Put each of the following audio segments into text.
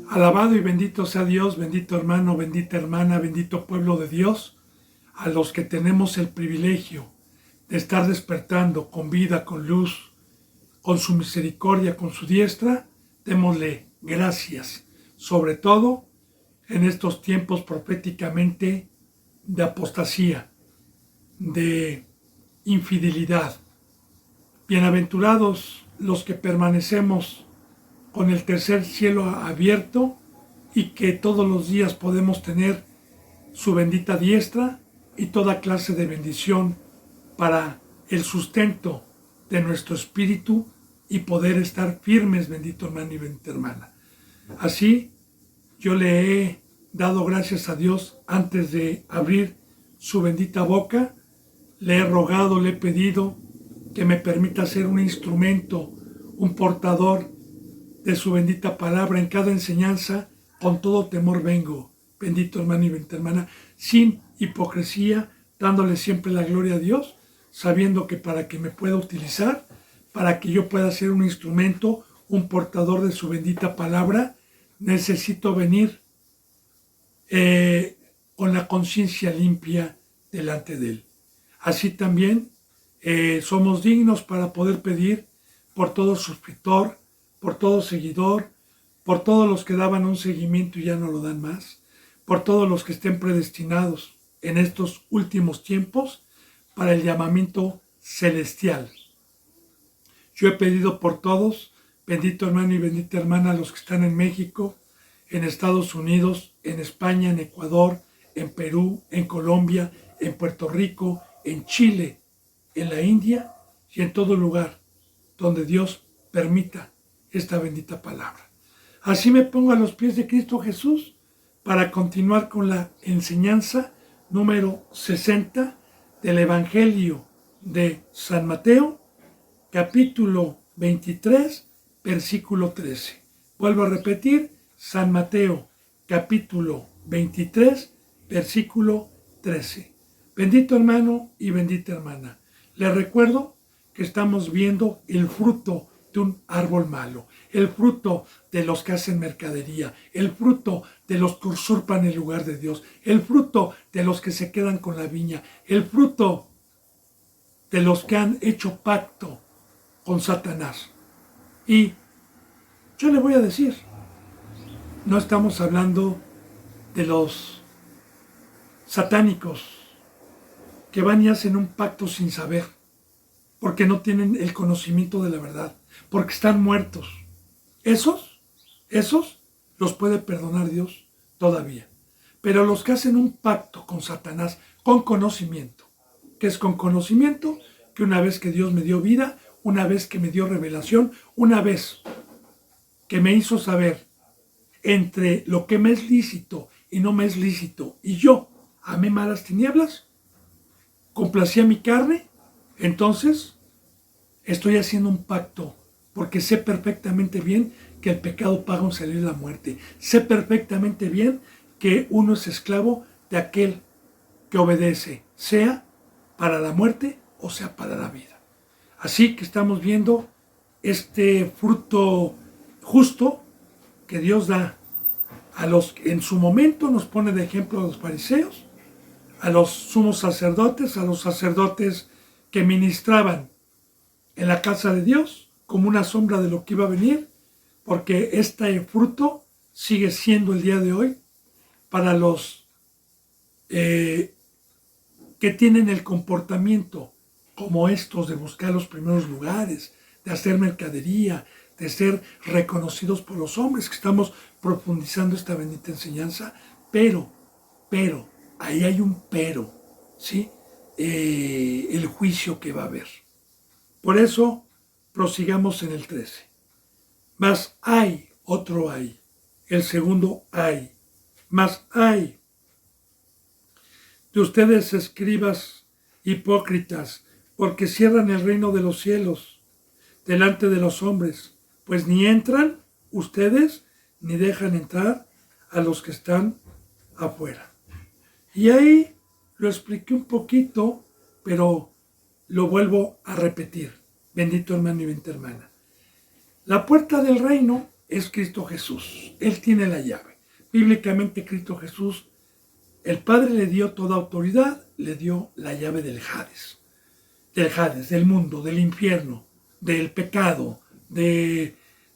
Alabado y bendito sea Dios, bendito hermano, bendita hermana, bendito pueblo de Dios, a los que tenemos el privilegio de estar despertando con vida, con luz, con su misericordia, con su diestra, démosle gracias, sobre todo en estos tiempos proféticamente de apostasía, de infidelidad. Bienaventurados los que permanecemos con el tercer cielo abierto y que todos los días podemos tener su bendita diestra y toda clase de bendición para el sustento de nuestro espíritu y poder estar firmes, bendito hermano y bendita hermana. Así, yo le he dado gracias a Dios antes de abrir su bendita boca, le he rogado, le he pedido que me permita ser un instrumento, un portador de su bendita palabra en cada enseñanza. Con todo temor vengo, bendito hermano y bendita hermana, sin hipocresía, dándole siempre la gloria a Dios, sabiendo que para que me pueda utilizar, para que yo pueda ser un instrumento, un portador de su bendita palabra, necesito venir con la conciencia limpia delante de Él. Así también somos dignos para poder pedir por todo suscriptor, por todo seguidor, por todos los que daban un seguimiento y ya no lo dan más, por todos los que estén predestinados en estos últimos tiempos para el llamamiento celestial. Yo he pedido por todos, bendito hermano y bendita hermana, los que están en México, en Estados Unidos, en España, en Ecuador, en Perú, en Colombia, en Puerto Rico, en Chile, en la India y en todo lugar donde Dios permita esta bendita palabra. Así me pongo a los pies de Cristo Jesús para continuar con la enseñanza número 60 del Evangelio de San Mateo, capítulo 23, versículo 13. Vuelvo a repetir, San Mateo, capítulo 23, versículo 13. Bendito hermano y bendita hermana, les recuerdo que estamos viendo el fruto de un árbol malo, el fruto de los que hacen mercadería, el fruto de los que usurpan el lugar de Dios, el fruto de los que se quedan con la viña, el fruto de los que han hecho pacto con Satanás. Y yo le voy a decir, no estamos hablando de los satánicos que van y hacen un pacto sin saber, porque no tienen el conocimiento de la verdad, porque están muertos. Esos los puede perdonar Dios todavía. Pero los que hacen un pacto con Satanás, con conocimiento, que es con conocimiento, que una vez que Dios me dio vida, una vez que me dio revelación, una vez que me hizo saber entre lo que me es lícito y no me es lícito, y yo amé más las tinieblas, complacía mi carne, entonces estoy haciendo un pacto, porque sé perfectamente bien que el pecado paga un salir de la muerte. Sé perfectamente bien que uno es esclavo de aquel que obedece, sea para la muerte o sea para la vida. Así que estamos viendo este fruto justo que Dios da a los que en su momento nos pone de ejemplo a los fariseos, a los sumos sacerdotes, a los sacerdotes que ministraban en la casa de Dios como una sombra de lo que iba a venir, porque este fruto sigue siendo el día de hoy para los que tienen el comportamiento como estos de buscar los primeros lugares, de hacer mercadería, de ser reconocidos por los hombres, que estamos profundizando esta bendita enseñanza, pero, ahí hay un pero, ¿sí? El juicio que va a haber. Por eso, prosigamos en el 13. Mas hay, otro hay, el segundo hay, mas hay de ustedes escribas hipócritas, porque cierran el reino de los cielos delante de los hombres, pues ni entran ustedes ni dejan entrar a los que están afuera. Y ahí lo expliqué un poquito, pero lo vuelvo a repetir. Bendito hermano y bendita hermana. La puerta del reino es Cristo Jesús. Él tiene la llave. Bíblicamente Cristo Jesús, el Padre le dio toda autoridad, le dio la llave del Hades, del mundo, del infierno, del pecado, del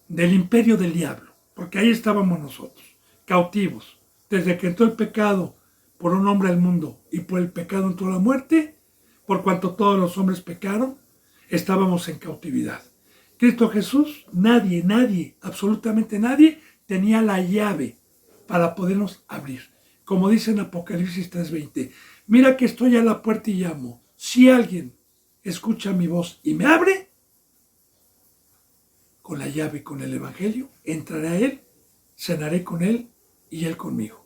imperio del diablo. Porque ahí estábamos nosotros, cautivos. Desde que entró el pecado por un hombre al mundo y por el pecado entró la muerte, por cuanto todos los hombres pecaron, estábamos en cautividad. Cristo Jesús, nadie, absolutamente nadie, tenía la llave para podernos abrir. Como dice en Apocalipsis 3:20, mira que estoy a la puerta y llamo. Si alguien escucha mi voz y me abre, con la llave y con el Evangelio, entraré a Él, cenaré con Él y Él conmigo.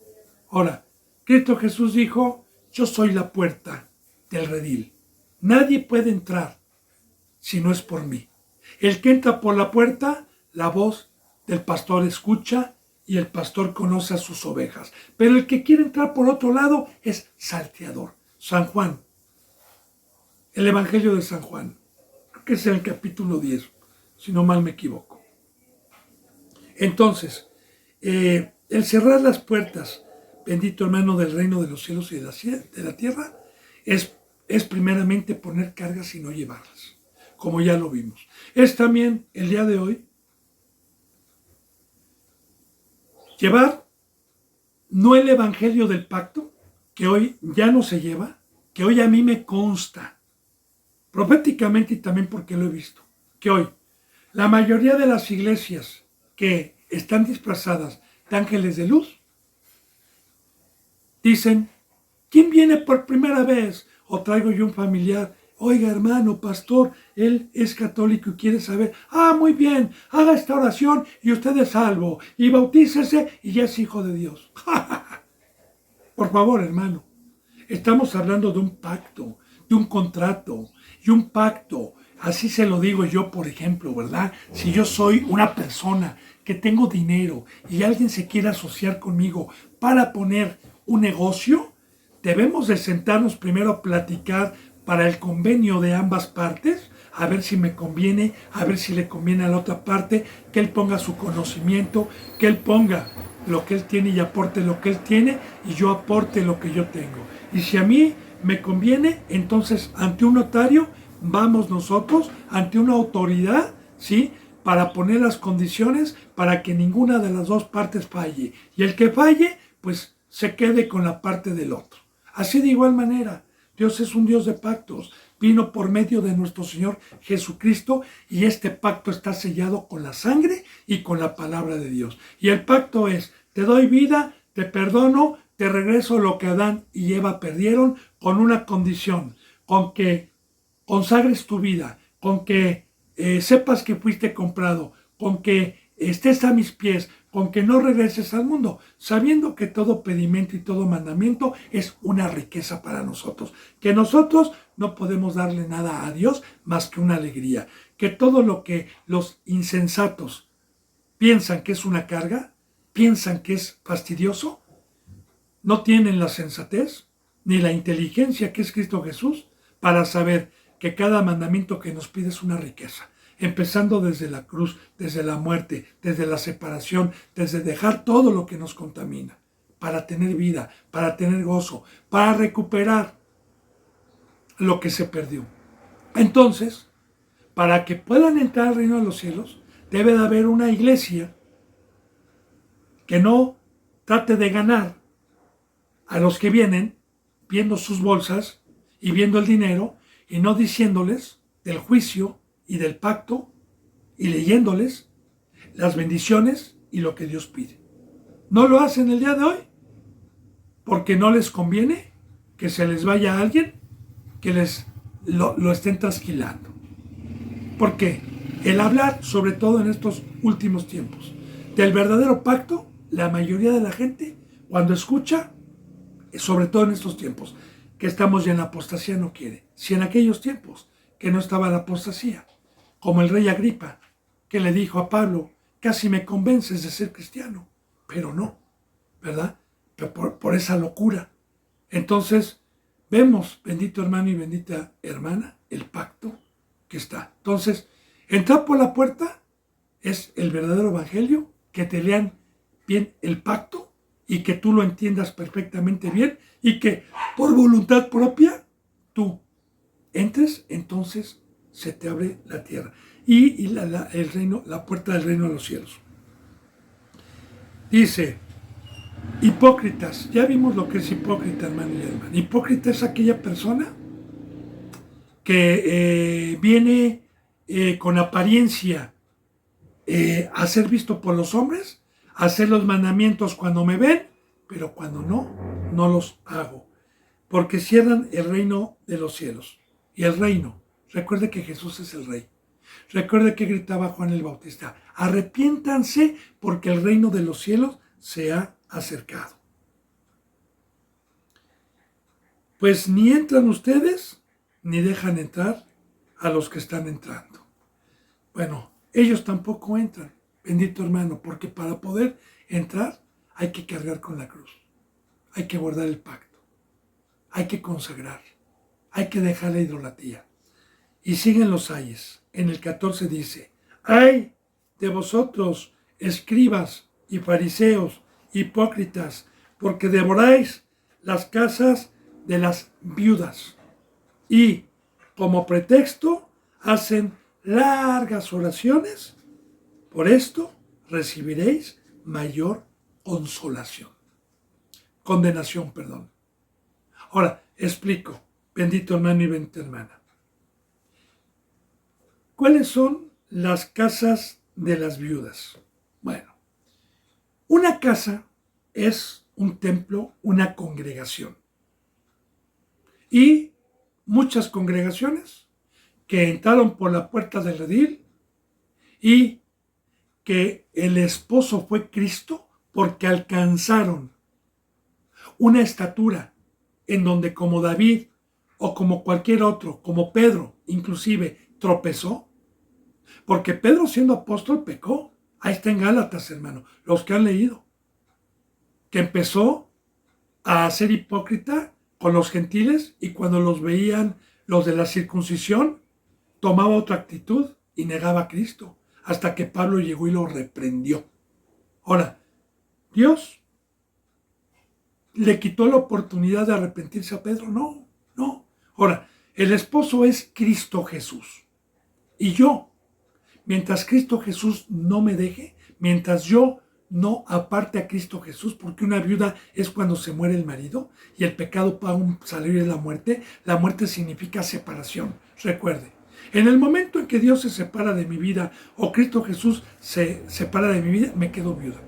Ahora, Cristo Jesús dijo, yo soy la puerta del redil. Nadie puede entrar si no es por mí. El que entra por la puerta, la voz del pastor escucha y el pastor conoce a sus ovejas. Pero el que quiere entrar por otro lado es salteador. San Juan, el Evangelio de San Juan, creo que es el capítulo 10, si no mal me equivoco. Entonces, el cerrar las puertas, bendito hermano, del reino de los cielos y de la tierra, es primeramente poner cargas y no llevarlas, como ya lo vimos. Es también el día de hoy llevar no el evangelio del pacto, que hoy ya no se lleva, que hoy a mí me consta, proféticamente y también porque lo he visto, que hoy la mayoría de las iglesias que están disfrazadas de ángeles de luz dicen, ¿quién viene por primera vez? O traigo yo un familiar, oiga hermano, pastor, él es católico y quiere saber, muy bien, haga esta oración y usted es salvo, y bautícese y ya es hijo de Dios. Por favor, hermano, estamos hablando de un pacto, de un contrato, y un pacto, así se lo digo yo, por ejemplo, ¿verdad? Si yo soy una persona que tengo dinero y alguien se quiere asociar conmigo para poner un negocio, debemos de sentarnos primero a platicar para el convenio de ambas partes, a ver si me conviene, a ver si le conviene a la otra parte, que él ponga su conocimiento, que él ponga lo que él tiene y aporte lo que él tiene y yo aporte lo que yo tengo. Y si a mí me conviene, entonces ante un notario vamos nosotros, ante una autoridad, ¿sí?, para poner las condiciones para que ninguna de las dos partes falle. Y el que falle, pues se quede con la parte del otro. Así de igual manera, Dios es un Dios de pactos. Vino por medio de nuestro Señor Jesucristo y este pacto está sellado con la sangre y con la palabra de Dios. Y el pacto es, te doy vida, te perdono, te regreso lo que Adán y Eva perdieron con una condición, con que consagres tu vida, con que sepas que fuiste comprado, con que estés a mis pies, con que no regreses al mundo, sabiendo que todo pedimento y todo mandamiento es una riqueza para nosotros, que nosotros no podemos darle nada a Dios más que una alegría, que todo lo que los insensatos piensan que es una carga, piensan que es fastidioso, no tienen la sensatez ni la inteligencia que es Cristo Jesús para saber que cada mandamiento que nos pide es una riqueza, empezando desde la cruz, desde la muerte, desde la separación, desde dejar todo lo que nos contamina, para tener vida, para tener gozo, para recuperar lo que se perdió. Entonces, para que puedan entrar al reino de los cielos, debe de haber una iglesia que no trate de ganar a los que vienen viendo sus bolsas y viendo el dinero, y no diciéndoles del juicio y del pacto y leyéndoles las bendiciones y lo que Dios pide. No lo hacen el día de hoy porque no les conviene que se les vaya a alguien que lo estén trasquilando. ¿Por qué? El hablar, sobre todo en estos últimos tiempos, del verdadero pacto, la mayoría de la gente, cuando escucha, sobre todo en estos tiempos, que estamos ya en la apostasía, no quiere. Si en aquellos tiempos que no estaba la apostasía, como el rey Agripa, que le dijo a Pablo, casi me convences de ser cristiano, pero no, ¿verdad? Pero por esa locura. Entonces, vemos, bendito hermano y bendita hermana, el pacto que está. Entonces, entrar por la puerta es el verdadero evangelio que te lean bien el pacto y que tú lo entiendas perfectamente bien y que por voluntad propia tú entres, entonces se te abre la tierra y el reino, la puerta del reino de los cielos. Dice, hipócritas, ya vimos lo que es hipócrita, hermano y hermana. Hipócrita es aquella persona que viene con apariencia a ser visto por los hombres, a hacer los mandamientos cuando me ven, pero cuando no, no los hago. Porque cierran el reino de los cielos. Y el reino, recuerde que Jesús es el rey. Recuerde que gritaba Juan el Bautista, arrepiéntanse porque el reino de los cielos se ha acercado. Pues ni entran ustedes, ni dejan entrar a los que están entrando. Bueno, ellos tampoco entran, bendito hermano, porque para poder entrar hay que cargar con la cruz, hay que guardar el pacto, hay que consagrar, hay que dejar la idolatría. Y siguen los ayes. En el 14 dice, ¡ay de vosotros, escribas y fariseos, hipócritas, porque devoráis las casas de las viudas y como pretexto hacen largas oraciones? Por esto recibiréis mayor condenación, perdón. Ahora, explico, bendito hermano y bendita hermana. ¿Cuáles son las casas de las viudas? Bueno, una casa es un templo, una congregación. Y muchas congregaciones que entraron por la puerta del redil y que el esposo fue Cristo porque alcanzaron una estatura en donde como David o como cualquier otro, como Pedro inclusive, tropezó, porque Pedro siendo apóstol pecó. Ahí está en Gálatas, hermano, los que han leído, que empezó a ser hipócrita con los gentiles y cuando los veían los de la circuncisión, tomaba otra actitud y negaba a Cristo, hasta que Pablo llegó y lo reprendió. Ahora, Dios le quitó la oportunidad de arrepentirse a Pedro, no. Ahora, el esposo es Cristo Jesús. Y yo, mientras Cristo Jesús no me deje, mientras yo no aparte a Cristo Jesús, porque una viuda es cuando se muere el marido y el pecado paga un salario de la muerte significa separación, recuerde. En el momento en que Dios se separa de mi vida o Cristo Jesús se separa de mi vida, me quedo viuda,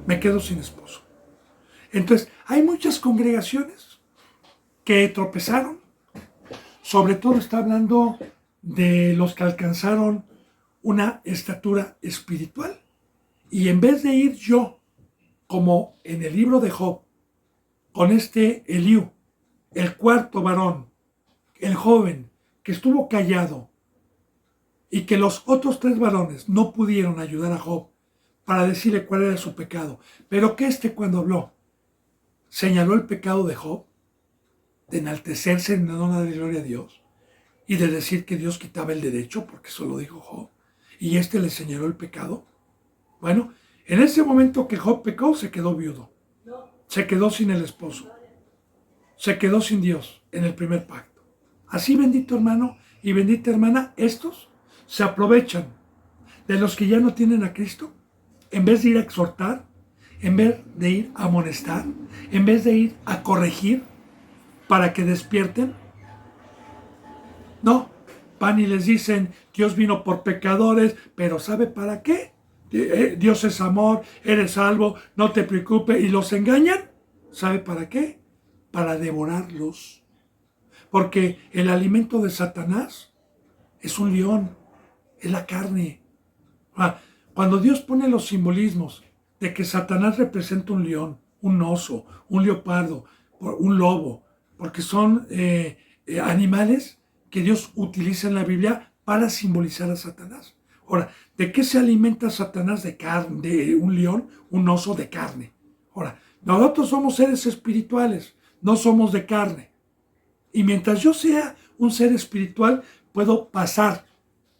me quedo sin esposo. Entonces, hay muchas congregaciones que tropezaron, sobre todo está hablando de los que alcanzaron una estatura espiritual. Y en vez de ir yo, como en el libro de Job, con este Eliú, el cuarto varón, el joven, que estuvo callado, y que los otros 3 varones no pudieron ayudar a Job para decirle cuál era su pecado, pero que cuando habló, señaló el pecado de Job, de enaltecerse en no darle gloria a Dios, y de decir que Dios quitaba el derecho, porque eso lo dijo Job, y le señaló el pecado. Bueno, en ese momento que Job pecó, se quedó viudo. Se quedó sin el esposo. Se quedó sin Dios en el primer pacto. Así, bendito hermano y bendita hermana, estos se aprovechan de los que ya no tienen a Cristo, en vez de ir a exhortar, en vez de ir a amonestar, en vez de ir a corregir para que despierten. No, van y les dicen, Dios vino por pecadores, pero ¿sabe para qué? Dios es amor, eres salvo, no te preocupes, y los engañan. ¿Sabe para qué? Para devorarlos. Porque el alimento de Satanás es un león, es la carne. Cuando Dios pone los simbolismos de que Satanás representa un león, un oso, un leopardo, un lobo, porque son animales que Dios utiliza en la Biblia para simbolizar a Satanás. Ahora, ¿de qué se alimenta Satanás? De carne, de un león, un oso de carne. Ahora, nosotros somos seres espirituales, no somos de carne. Y mientras yo sea un ser espiritual, puedo pasar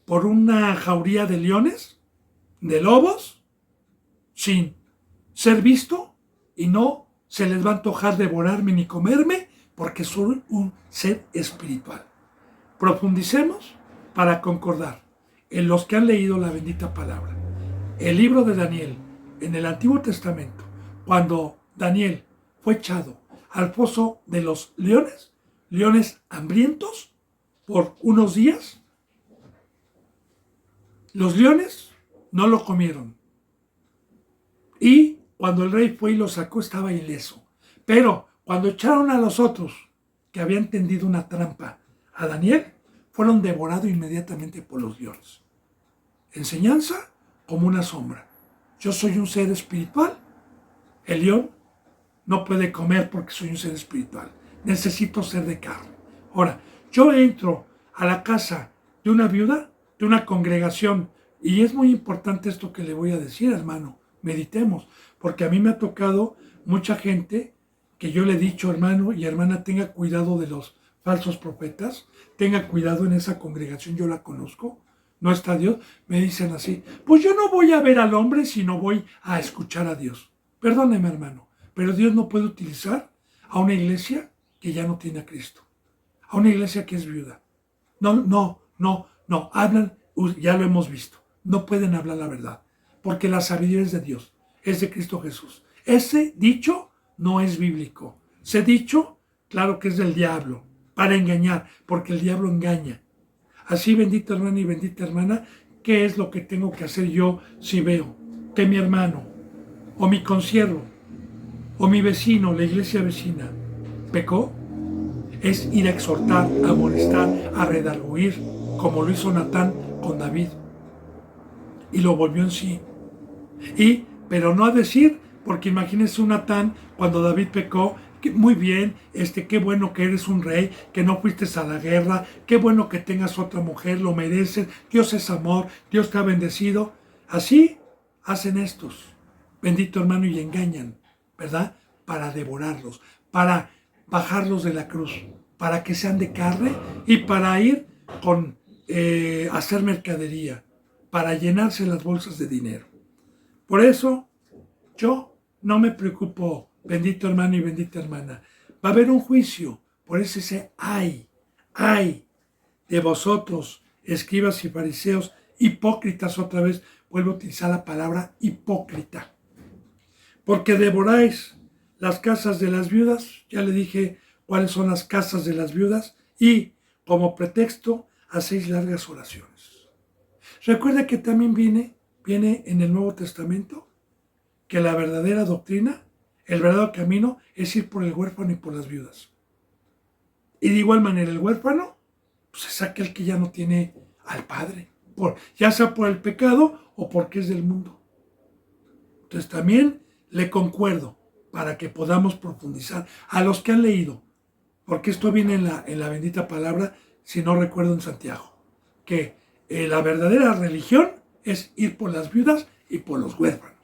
por una jauría de leones, de lobos, sin ser visto y no se les va a antojar devorarme ni comerme porque soy un ser espiritual. Profundicemos para concordar en los que han leído la bendita palabra. El libro de Daniel en el Antiguo Testamento, cuando Daniel fue echado al foso de los leones hambrientos por unos días, los leones no lo comieron. Y cuando el rey fue y lo sacó, estaba ileso. Pero cuando echaron a los otros que habían tendido una trampa a Daniel, fueron devorados inmediatamente por los leones. Enseñanza como una sombra. Yo soy un ser espiritual. El león no puede comer porque soy un ser espiritual. Necesito ser de carne. Ahora, yo entro a la casa de una viuda, de una congregación, y es muy importante esto que le voy a decir, hermano. Meditemos, porque a mí me ha tocado mucha gente que yo le he dicho, hermano y hermana, tenga cuidado de los falsos profetas, tenga cuidado en esa congregación, yo la conozco, no está Dios. Me dicen así, pues yo no voy a ver al hombre, sino voy a escuchar a Dios. Perdóneme, hermano, pero Dios no puede utilizar a una iglesia que ya no tiene a Cristo, a una iglesia que es viuda. No, hablan, ya lo hemos visto, no pueden hablar la verdad, porque la sabiduría es de Dios, es de Cristo Jesús. Ese dicho no es bíblico. Ese dicho, claro que es del diablo, para engañar, porque el diablo engaña. Así, bendito hermano y bendita hermana, ¿qué es lo que tengo que hacer yo si veo que mi hermano, o mi consiervo, o mi vecino, la iglesia vecina, pecó? Es ir a exhortar, a amonestar, a redarguir, como lo hizo Natán con David. Y lo volvió en sí. Pero no a decir, porque imagínense un Natán cuando David pecó, que muy bien, qué bueno que eres un rey, que no fuiste a la guerra, qué bueno que tengas otra mujer, lo mereces, Dios es amor, Dios te ha bendecido. Así hacen estos, bendito hermano, y engañan, ¿verdad? Para devorarlos, para bajarlos de la cruz, para que sean de carne y para ir con hacer mercadería, para llenarse las bolsas de dinero. Por eso, yo no me preocupo, bendito hermano y bendita hermana. Va a haber un juicio. Por eso dice, ay de vosotros, escribas y fariseos, hipócritas, otra vez vuelvo a utilizar la palabra hipócrita. Porque devoráis las casas de las viudas, ya le dije cuáles son las casas de las viudas, y como pretexto hacéis largas oraciones. Recuerda que también viene en el Nuevo Testamento que la verdadera doctrina, el verdadero camino es ir por el huérfano y por las viudas. Y de igual manera el huérfano pues es aquel que ya no tiene al Padre, ya sea por el pecado o porque es del mundo. Entonces también le concuerdo para que podamos profundizar a los que han leído, porque esto viene en la bendita palabra, si no recuerdo en Santiago, que la verdadera religión es ir por las viudas y por los huérfanos.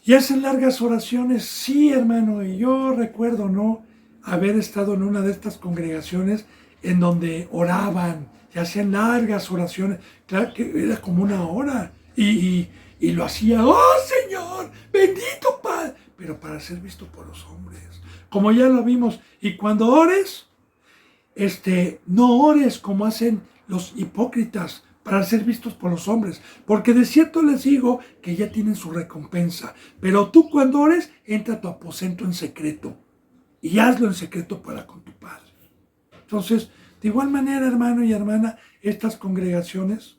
Y hacen largas oraciones, sí, hermano, y yo recuerdo, ¿no?, haber estado en una de estas congregaciones en donde oraban y hacían largas oraciones. Claro que era como una hora, y lo hacía, ¡oh, Señor, bendito Padre! Pero para ser visto por los hombres, como ya lo vimos. Y cuando ores, no ores como hacen los hipócritas, para ser vistos por los hombres, porque de cierto les digo que ya tienen su recompensa. Pero tú cuando ores, entra a tu aposento en secreto y hazlo en secreto para con tu Padre. Entonces, de igual manera, hermano y hermana, estas congregaciones,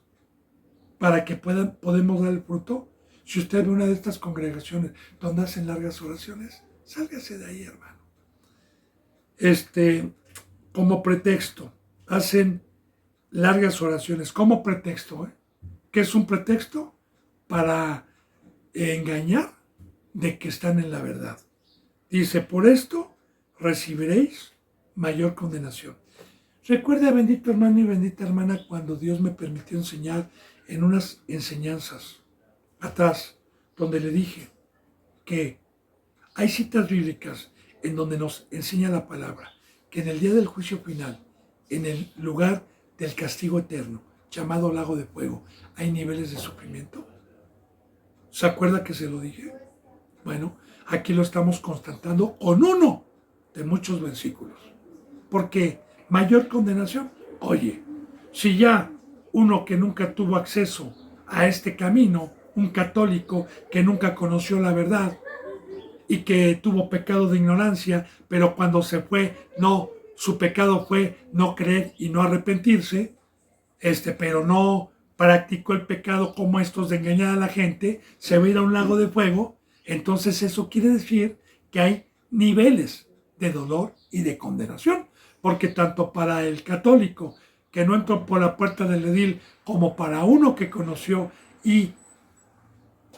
para que podemos dar el fruto, si usted ve una de estas congregaciones donde hacen largas oraciones, sálgase de ahí, hermano. Como pretexto, hacen largas oraciones como pretexto. ¿Qué es un pretexto? Para engañar de que están en la verdad. Dice, por esto recibiréis mayor condenación. Recuerda, bendito hermano y bendita hermana, cuando Dios me permitió enseñar en unas enseñanzas atrás, donde le dije que hay citas bíblicas en donde nos enseña la palabra, que en el día del juicio final, en el lugar del castigo eterno, llamado lago de fuego, hay niveles de sufrimiento. ¿Se acuerda que se lo dije? Bueno, aquí lo estamos constatando con uno de muchos versículos. Porque mayor condenación, oye, si ya uno que nunca tuvo acceso a este camino, un católico que nunca conoció la verdad y que tuvo pecado de ignorancia, pero cuando se fue, no, su pecado fue no creer y no arrepentirse, pero no practicó el pecado como estos de engañar a la gente, se va a ir a un lago de fuego. Entonces eso quiere decir que hay niveles de dolor y de condenación, porque tanto para el católico que no entró por la puerta del redil, como para uno que conoció y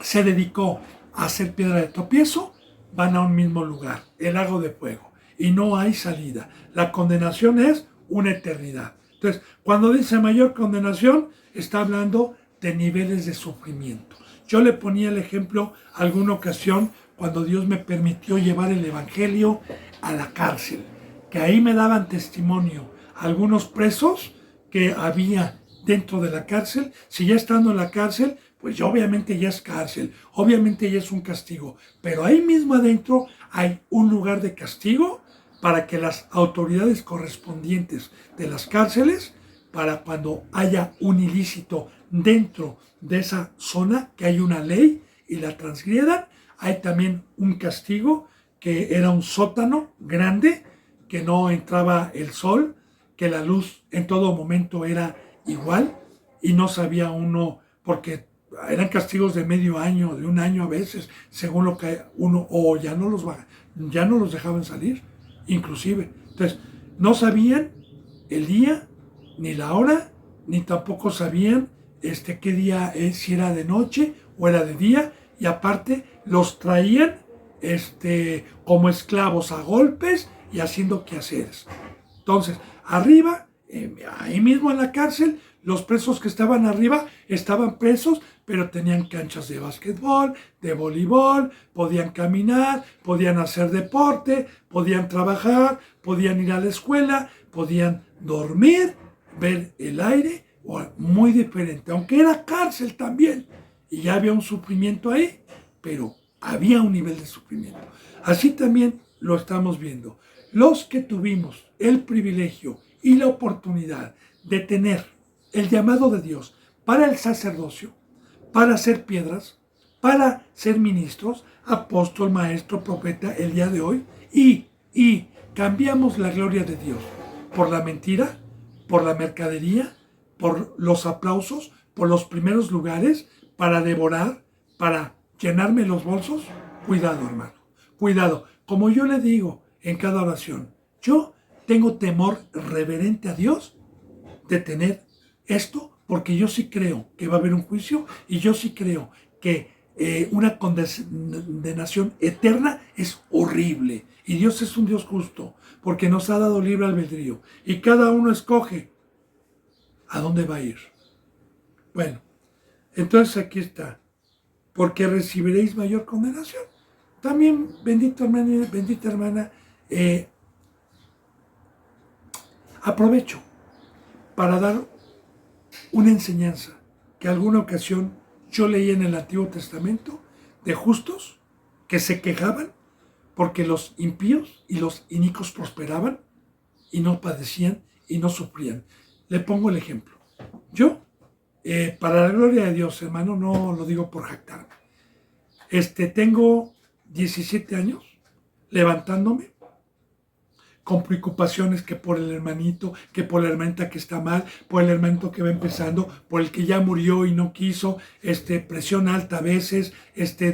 se dedicó a hacer piedra de tropiezo, van a un mismo lugar, el lago de fuego, y no hay salida. La condenación es una eternidad. Entonces, cuando dice mayor condenación, está hablando de niveles de sufrimiento. Yo le ponía el ejemplo alguna ocasión cuando Dios me permitió llevar el evangelio a la cárcel, que ahí me daban testimonio algunos presos que había dentro de la cárcel. Si ya estando en la cárcel, pues ya obviamente ya es cárcel, obviamente ya es un castigo, pero ahí mismo adentro hay un lugar de castigo para que las autoridades correspondientes de las cárceles, para cuando haya un ilícito dentro de esa zona, que hay una ley y la transgredan, hay también un castigo que era un sótano grande, que no entraba el sol, que la luz en todo momento era igual y no sabía uno, porque eran castigos de medio año, de un año a veces, según lo que uno, o ya no los dejaban salir, inclusive. Entonces, no sabían el día, ni la hora, ni tampoco sabían qué día es, si era de noche o era de día, y aparte los traían como esclavos a golpes y haciendo quehaceres. Entonces, arriba, ahí mismo en la cárcel, los presos que estaban arriba estaban presos, pero tenían canchas de básquetbol, de voleibol, podían caminar, podían hacer deporte, podían trabajar, podían ir a la escuela, podían dormir, ver el aire, muy diferente, aunque era cárcel también, y ya había un sufrimiento ahí, pero había un nivel de sufrimiento. Así también lo estamos viendo. Los que tuvimos el privilegio y la oportunidad de tener el llamado de Dios para el sacerdocio, para hacer piedras, para ser ministros, apóstol, maestro, profeta el día de hoy, y cambiamos la gloria de Dios por la mentira, por la mercadería, por los aplausos, por los primeros lugares, para devorar, para llenarme los bolsos. Cuidado, hermano, cuidado. Como yo le digo en cada oración, yo tengo temor reverente a Dios de tener esto, porque yo sí creo que va a haber un juicio y yo sí creo que una condenación eterna es horrible. Y Dios es un Dios justo, porque nos ha dado libre albedrío y cada uno escoge a dónde va a ir. Bueno, entonces aquí está. Porque recibiréis mayor condenación. También, bendita hermana, aprovecho para dar una enseñanza que alguna ocasión yo leí en el Antiguo Testamento de justos que se quejaban porque los impíos y los inicuos prosperaban y no padecían y no sufrían. Le pongo el ejemplo. Yo, para la gloria de Dios, hermano, no lo digo por jactarme. Tengo 17 años levantándome con preocupaciones, que por el hermanito, que por la hermanita que está mal, por el hermanito que va empezando, por el que ya murió y no quiso, presión alta a veces,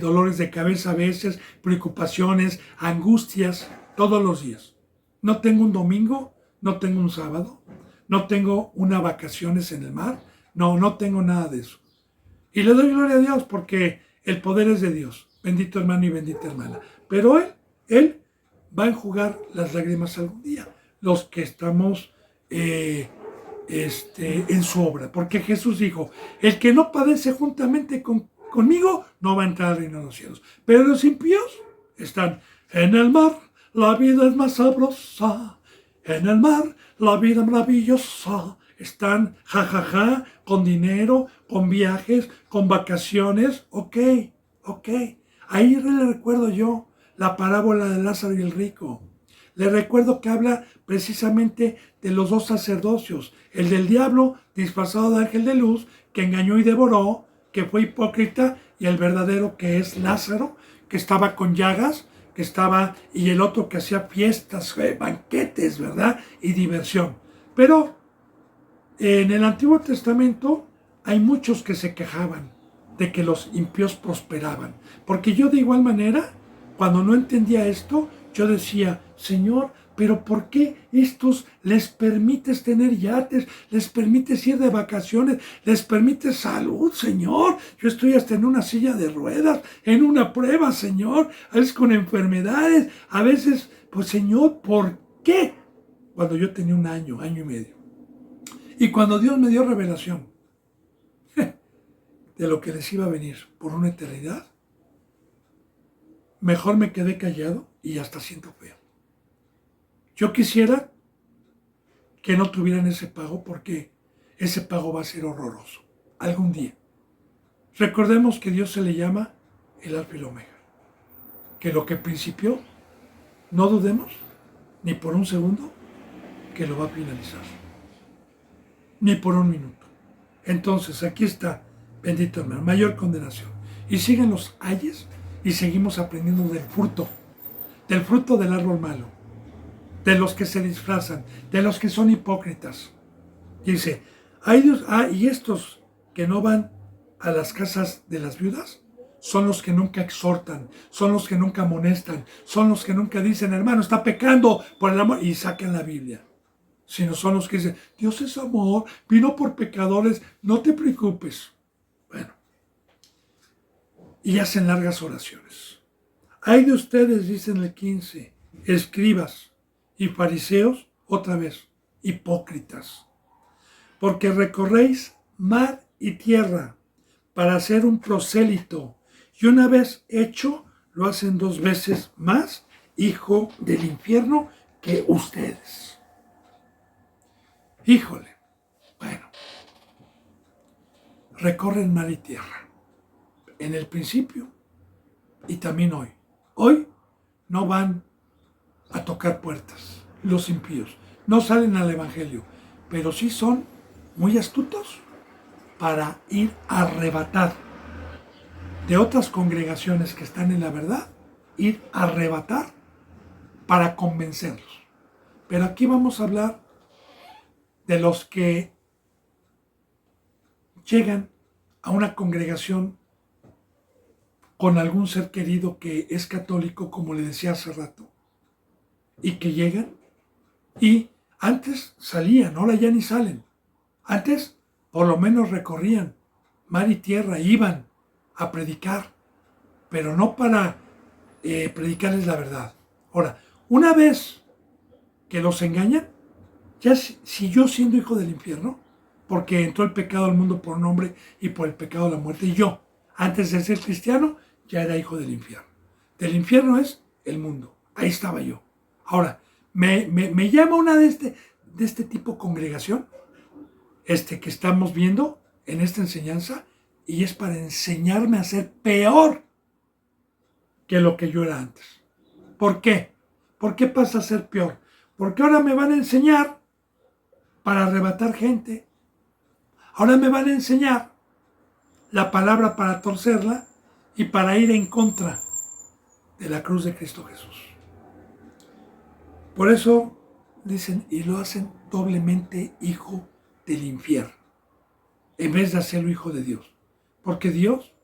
dolores de cabeza a veces, preocupaciones, angustias, todos los días. No tengo un domingo, no tengo un sábado, no tengo unas vacaciones en el mar, no tengo nada de eso. Y le doy gloria a Dios porque el poder es de Dios, bendito hermano y bendita hermana. Pero Él va a enjugar las lágrimas algún día, los que estamos en su obra. Porque Jesús dijo, el que no padece juntamente conmigo no va a entrar al reino de los cielos. Pero los impíos están en el mar, la vida es más sabrosa. En el mar, la vida maravillosa. Están jajaja, con dinero, con viajes, con vacaciones, ok. Ok, ahí le recuerdo yo la parábola de Lázaro y el rico. Le recuerdo que habla precisamente de los dos sacerdocios, el del diablo disfrazado de ángel de luz, que engañó y devoró, que fue hipócrita, y el verdadero que es Lázaro, que estaba con llagas, que estaba, y el otro que hacía fiestas, banquetes, ¿verdad? Y diversión. Pero en el Antiguo Testamento hay muchos que se quejaban de que los impíos prosperaban. Porque yo de igual manera, cuando no entendía esto, yo decía, Señor, pero ¿por qué estos les permites tener yates? ¿Les permites ir de vacaciones? ¿Les permites salud, Señor? Yo estoy hasta en una silla de ruedas, en una prueba, Señor. A veces con enfermedades, a veces, pues Señor, ¿por qué? Cuando yo tenía un año, año y medio. Y cuando Dios me dio revelación de lo que les iba a venir por una eternidad, mejor me quedé callado y hasta siento feo. Yo quisiera que no tuvieran ese pago porque ese pago va a ser horroroso algún día. Recordemos que Dios se le llama el Alfa y el Omega, que lo que principió, no dudemos ni por un segundo que lo va a finalizar, ni por un minuto. Entonces aquí está, bendito hermano, mayor condenación. Y siguen los ayes y seguimos aprendiendo del fruto del árbol malo, de los que se disfrazan, de los que son hipócritas. Dice, hay Dios, y estos que no van a las casas de las viudas son los que nunca exhortan, son los que nunca amonestan, son los que nunca dicen, hermano, está pecando por el amor, y sacan la Biblia. Sino son los que dicen, Dios es amor, vino por pecadores, no te preocupes. Bueno, y hacen largas oraciones. Hay de ustedes, dicen el 15, escribas y fariseos, otra vez, hipócritas, porque recorréis mar y tierra para hacer un prosélito, y una vez hecho, lo hacen 2 veces más, hijo del infierno, que ustedes. Híjole, bueno, recorren mar y tierra, en el principio y también hoy. Hoy no van a tocar puertas los impíos, no salen al evangelio, pero sí son muy astutos para ir a arrebatar de otras congregaciones que están en la verdad, ir a arrebatar para convencerlos. Pero aquí vamos a hablar de los que llegan a una congregación con algún ser querido que es católico, como le decía hace rato, y que llegan y antes salían, ahora ya ni salen. Antes por lo menos recorrían mar y tierra, iban a predicar, pero no para predicarles la verdad. Ahora, una vez que los engañan, ya si yo siendo hijo del infierno, porque entró el pecado al mundo por un hombre y por el pecado de la muerte, y yo, antes de ser cristiano, ya era hijo del infierno. Del infierno es el mundo, ahí estaba yo. Ahora, me llama una de este tipo congregación, que estamos viendo en esta enseñanza, y es para enseñarme a ser peor que lo que yo era antes. ¿Por qué? ¿Por qué pasa a ser peor? Porque ahora me van a enseñar para arrebatar gente. Ahora me van a enseñar la palabra para torcerla y para ir en contra de la cruz de Cristo Jesús. Por eso dicen, y lo hacen doblemente hijo del infierno, en vez de hacerlo hijo de Dios. Porque Dios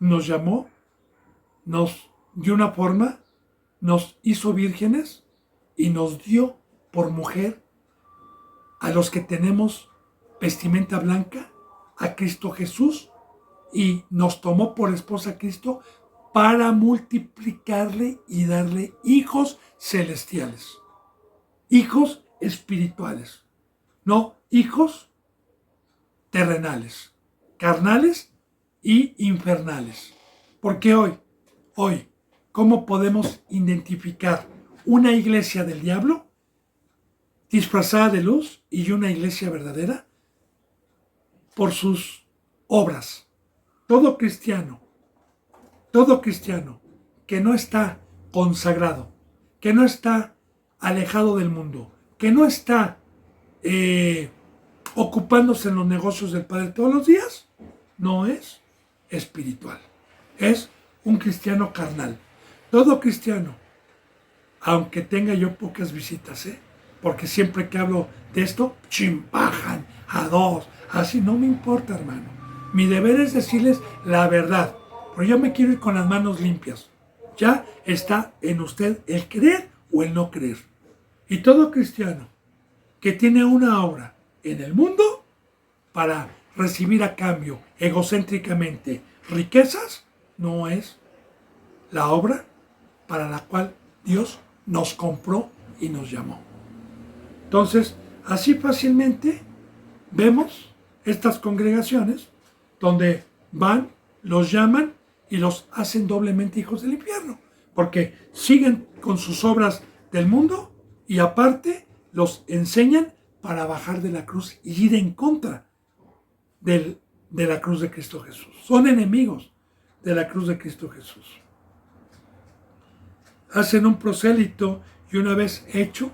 nos llamó, nos dio una forma, nos hizo vírgenes y nos dio por mujer a los que tenemos vestimenta blanca, a Cristo Jesús, y nos tomó por esposa a Cristo para multiplicarle y darle hijos celestiales, hijos espirituales, no hijos terrenales, carnales y infernales. Porque hoy, ¿cómo podemos identificar una iglesia del diablo disfrazada de luz y una iglesia verdadera? Por sus obras. Todo cristiano Todo cristiano que no está consagrado, que no está alejado del mundo, que no está ocupándose en los negocios del Padre todos los días, no es espiritual. Es un cristiano carnal. Todo cristiano, aunque tenga yo pocas visitas, porque siempre que hablo de esto, chimpajan a dos. Así no me importa, hermano. Mi deber es decirles la verdad. Pero yo me quiero ir con las manos limpias. Ya está en usted el creer o el no creer. Y todo cristiano que tiene una obra en el mundo para recibir a cambio egocéntricamente riquezas, no es la obra para la cual Dios nos compró y nos llamó. Entonces, así fácilmente vemos estas congregaciones donde van, los llaman y los hacen doblemente hijos del infierno, porque siguen con sus obras del mundo y aparte los enseñan para bajar de la cruz y ir en contra de la cruz de Cristo Jesús. Son enemigos de la cruz de Cristo Jesús. Hacen un prosélito y una vez hecho,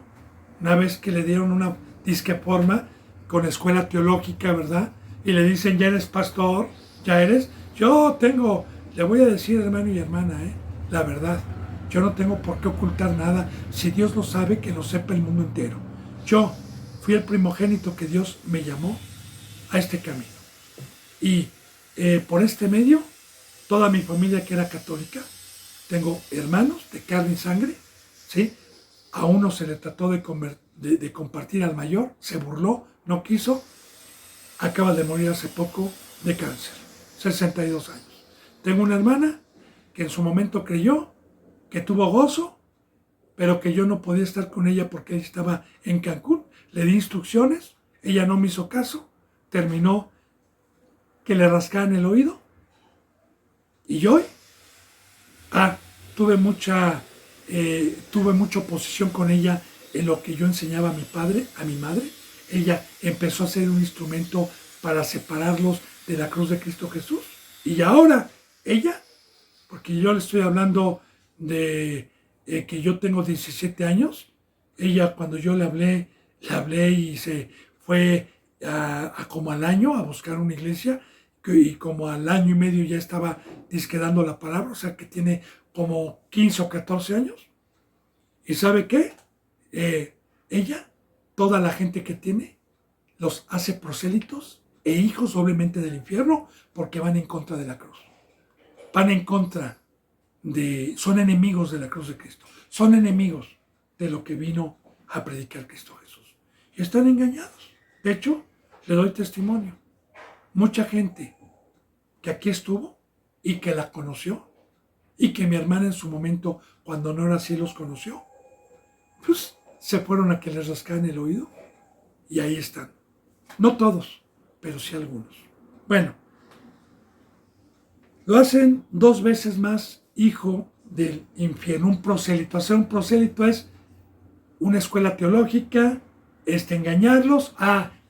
una vez que le dieron una disqueforma con escuela teológica, ¿verdad? Y le dicen, ya eres pastor, ya eres. Yo tengo, le voy a decir, hermano y hermana, la verdad. Yo no tengo por qué ocultar nada. Si Dios lo sabe, que lo sepa el mundo entero. Yo fui el primogénito que Dios me llamó a este camino. Y por este medio, toda mi familia que era católica, tengo hermanos de carne y sangre, ¿sí? A uno se le trató de compartir al mayor, se burló, no quiso, acaba de morir hace poco de cáncer, 62 años. Tengo una hermana que en su momento creyó, que tuvo gozo, pero que yo no podía estar con ella porque ella estaba en Cancún. Le di instrucciones, ella no me hizo caso, terminó que le rascaban el oído. Y hoy tuve mucha oposición con ella en lo que yo enseñaba a mi padre, a mi madre. Ella empezó a ser un instrumento para separarlos de la cruz de Cristo Jesús. Y ahora ella, porque yo le estoy hablando de que yo tengo 17 años, ella cuando yo le hablé y se fue como al año a buscar una iglesia, y como al año y medio ya estaba dando la palabra, o sea que tiene como 15 o 14 años. ¿Y sabe qué? Ella, toda la gente que tiene, los hace prosélitos e hijos doblemente del infierno porque van en contra de la cruz. Van en contra son enemigos de la cruz de Cristo. Son enemigos de lo que vino a predicar Cristo Jesús. Y están engañados. De hecho, le doy testimonio. Mucha gente que aquí estuvo y que la conoció y que mi hermana en su momento, cuando no era así, los conoció, pues se fueron a que les rascaran el oído y ahí están. No todos, pero sí algunos. Bueno, lo hacen 2 veces más hijo del infierno, un prosélito. Hacer un prosélito es una escuela teológica, engañarlos.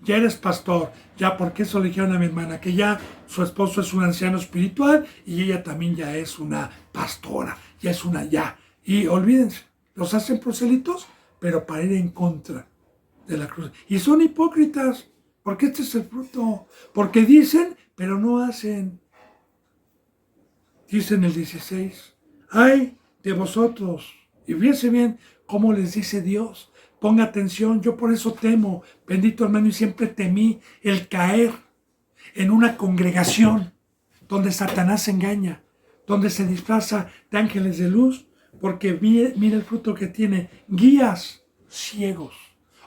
Ya eres pastor, ya porque eso le dijeron a mi hermana, que ya su esposo es un anciano espiritual y ella también ya es una pastora, ya es una ya. Y olvídense, los hacen proselitos, pero para ir en contra de la cruz. Y son hipócritas, porque este es el fruto, porque dicen, pero no hacen. Dice en el 16, ay de vosotros, y fíjense bien cómo les dice Dios, ponga atención, yo por eso temo, bendito hermano, y siempre temí el caer en una congregación donde Satanás se engaña, donde se disfraza de ángeles de luz, porque mira el fruto que tiene, guías ciegos.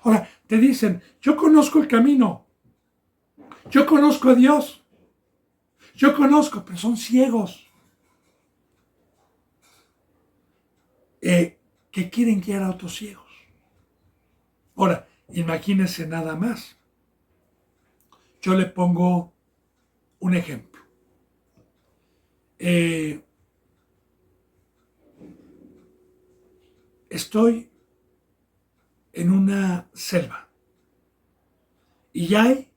Ahora, te dicen, yo conozco el camino, yo conozco a Dios, yo conozco, pero son ciegos. Que quieren guiar a otros ciegos. Ahora, imagínense nada más. Yo le pongo un ejemplo. Estoy en una selva y hay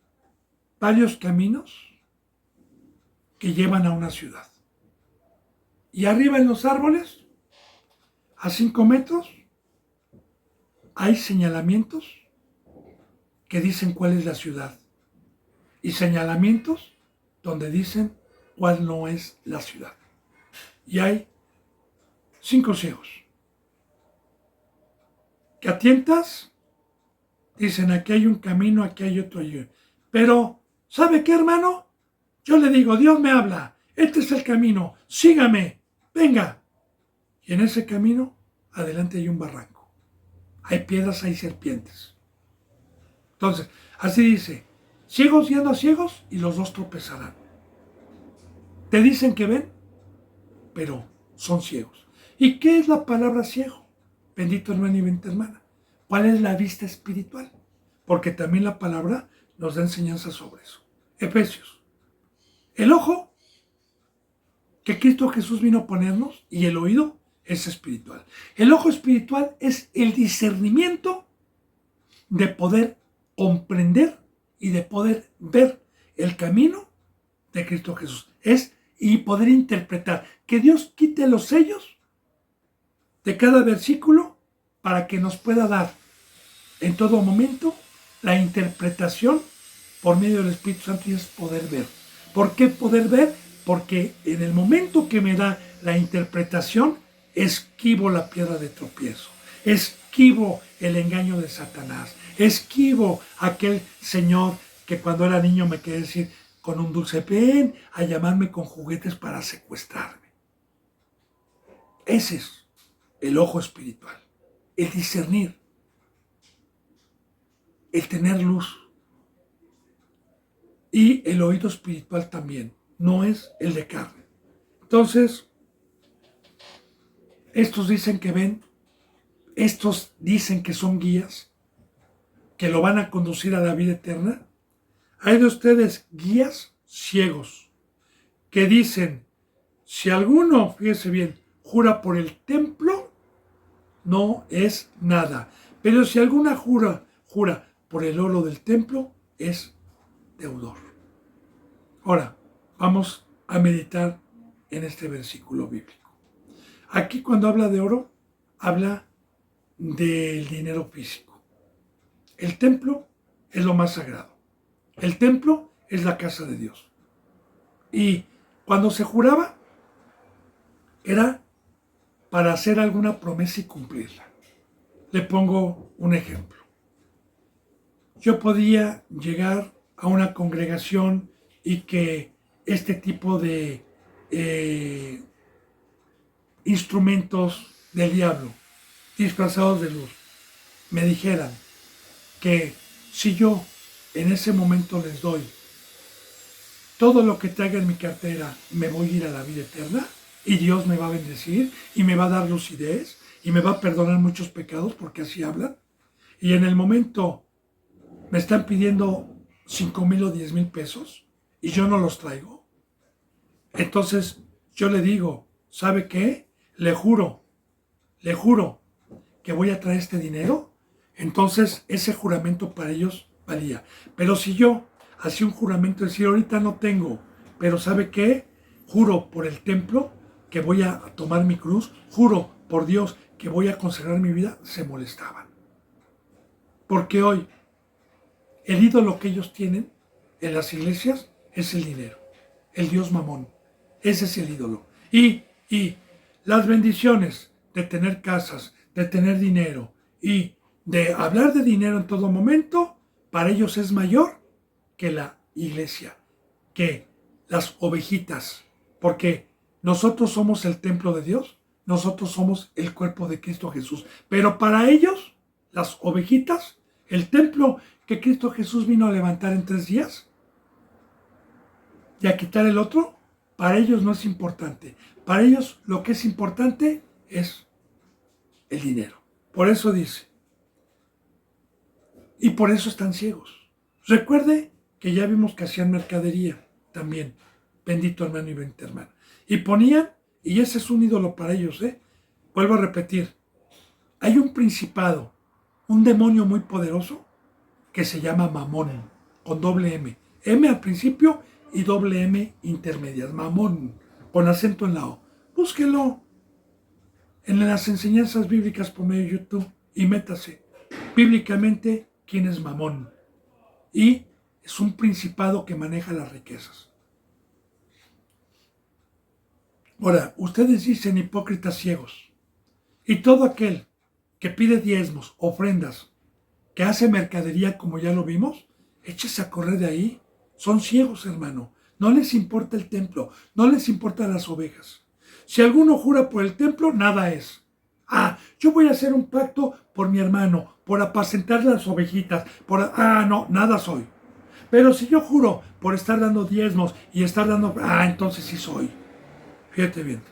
varios caminos que llevan a una ciudad. Y arriba en los árboles, a 5 metros, hay señalamientos que dicen cuál es la ciudad. Y señalamientos donde dicen cuál no es la ciudad. Y hay 5 ciegos. Que a tientas dicen aquí hay un camino, aquí hay otro. Pero, ¿sabe qué, hermano? Yo le digo, Dios me habla, este es el camino, sígame, venga. Y en ese camino, adelante hay un barranco. Hay piedras, hay serpientes. Entonces, así dice, ciegos yendo a ciegos y los dos tropezarán. Te dicen que ven, pero son ciegos. ¿Y qué es la palabra ciego? Bendito hermano y bendita hermana. ¿Cuál es la vista espiritual? Porque también la palabra nos da enseñanza sobre eso. Efesios. El ojo que Cristo Jesús vino a ponernos y el oído es espiritual. El ojo espiritual es el discernimiento de poder comprender y de poder ver el camino de Cristo Jesús. Y poder interpretar. Que Dios quite los sellos de cada versículo para que nos pueda dar en todo momento la interpretación por medio del Espíritu Santo, y es poder ver. ¿Por qué poder ver? Porque en el momento que me da la interpretación, esquivo la piedra de tropiezo, esquivo el engaño de Satanás, esquivo aquel señor que cuando era niño me quería decir con un dulce ven a llamarme con juguetes para secuestrarme. Ese es el ojo espiritual, el discernir, el tener luz. Y el oído espiritual también, no es el de carne. Entonces, estos dicen que ven, estos dicen que son guías, que lo van a conducir a la vida eterna. Hay de ustedes guías ciegos, que dicen, si alguno, fíjese bien, jura por el templo, no es nada. Pero si alguna jura por el oro del templo, es deudor. Ahora, vamos a meditar en este versículo bíblico. Aquí cuando habla de oro, habla del dinero físico. El templo es lo más sagrado. El templo es la casa de Dios. Y cuando se juraba, era para hacer alguna promesa y cumplirla. Le pongo un ejemplo. Yo podía llegar a una congregación y que este tipo de instrumentos del diablo disfrazados de luz me dijeran que si yo en ese momento les doy todo lo que traiga en mi cartera, me voy a ir a la vida eterna y Dios me va a bendecir y me va a dar lucidez y me va a perdonar muchos pecados, porque así hablan. Y en el momento me están pidiendo 5,000 o 10,000 pesos y yo no los traigo. Entonces yo le digo, ¿sabe qué? Le juro que voy a traer este dinero. Entonces ese juramento para ellos valía. Pero si yo hacía un juramento, decir, ahorita no tengo, pero ¿sabe qué? Juro por el templo que voy a tomar mi cruz, juro por Dios que voy a consagrar mi vida, se molestaban. Porque hoy el ídolo que ellos tienen en las iglesias es el dinero, el Dios Mamón. Ese es el ídolo. Y las bendiciones de tener casas, de tener dinero y de hablar de dinero en todo momento, para ellos es mayor que la iglesia, que las ovejitas, porque nosotros somos el templo de Dios, nosotros somos el cuerpo de Cristo Jesús, pero para ellos, las ovejitas, el templo que Cristo Jesús vino a levantar en 3 días y a quitar el otro, para ellos no es importante. Para ellos lo que es importante es el dinero. Por eso dice, y por eso están ciegos. Recuerde que ya vimos que hacían mercadería también, bendito hermano y bendita hermana. Y ponían, y ese es un ídolo para ellos, Vuelvo a repetir, hay un principado, un demonio muy poderoso que se llama Mamón, con doble M. M al principio y doble M intermedias, Mamón, con acento en la O. búsquelo en las enseñanzas bíblicas por medio de YouTube y métase bíblicamente quién es Mamón. Y es un principado que maneja las riquezas. Ahora, ustedes dicen hipócritas ciegos. Y todo aquel que pide diezmos, ofrendas, que hace mercadería como ya lo vimos, échese a correr de ahí. Son ciegos, hermano. No les importa el templo, no les importan las ovejas. Si alguno jura por el templo, nada es. Yo voy a hacer un pacto por mi hermano, por apacentar las ovejitas, no, nada soy. Pero si yo juro por estar dando diezmos y estar dando, entonces sí soy. Fíjate bien.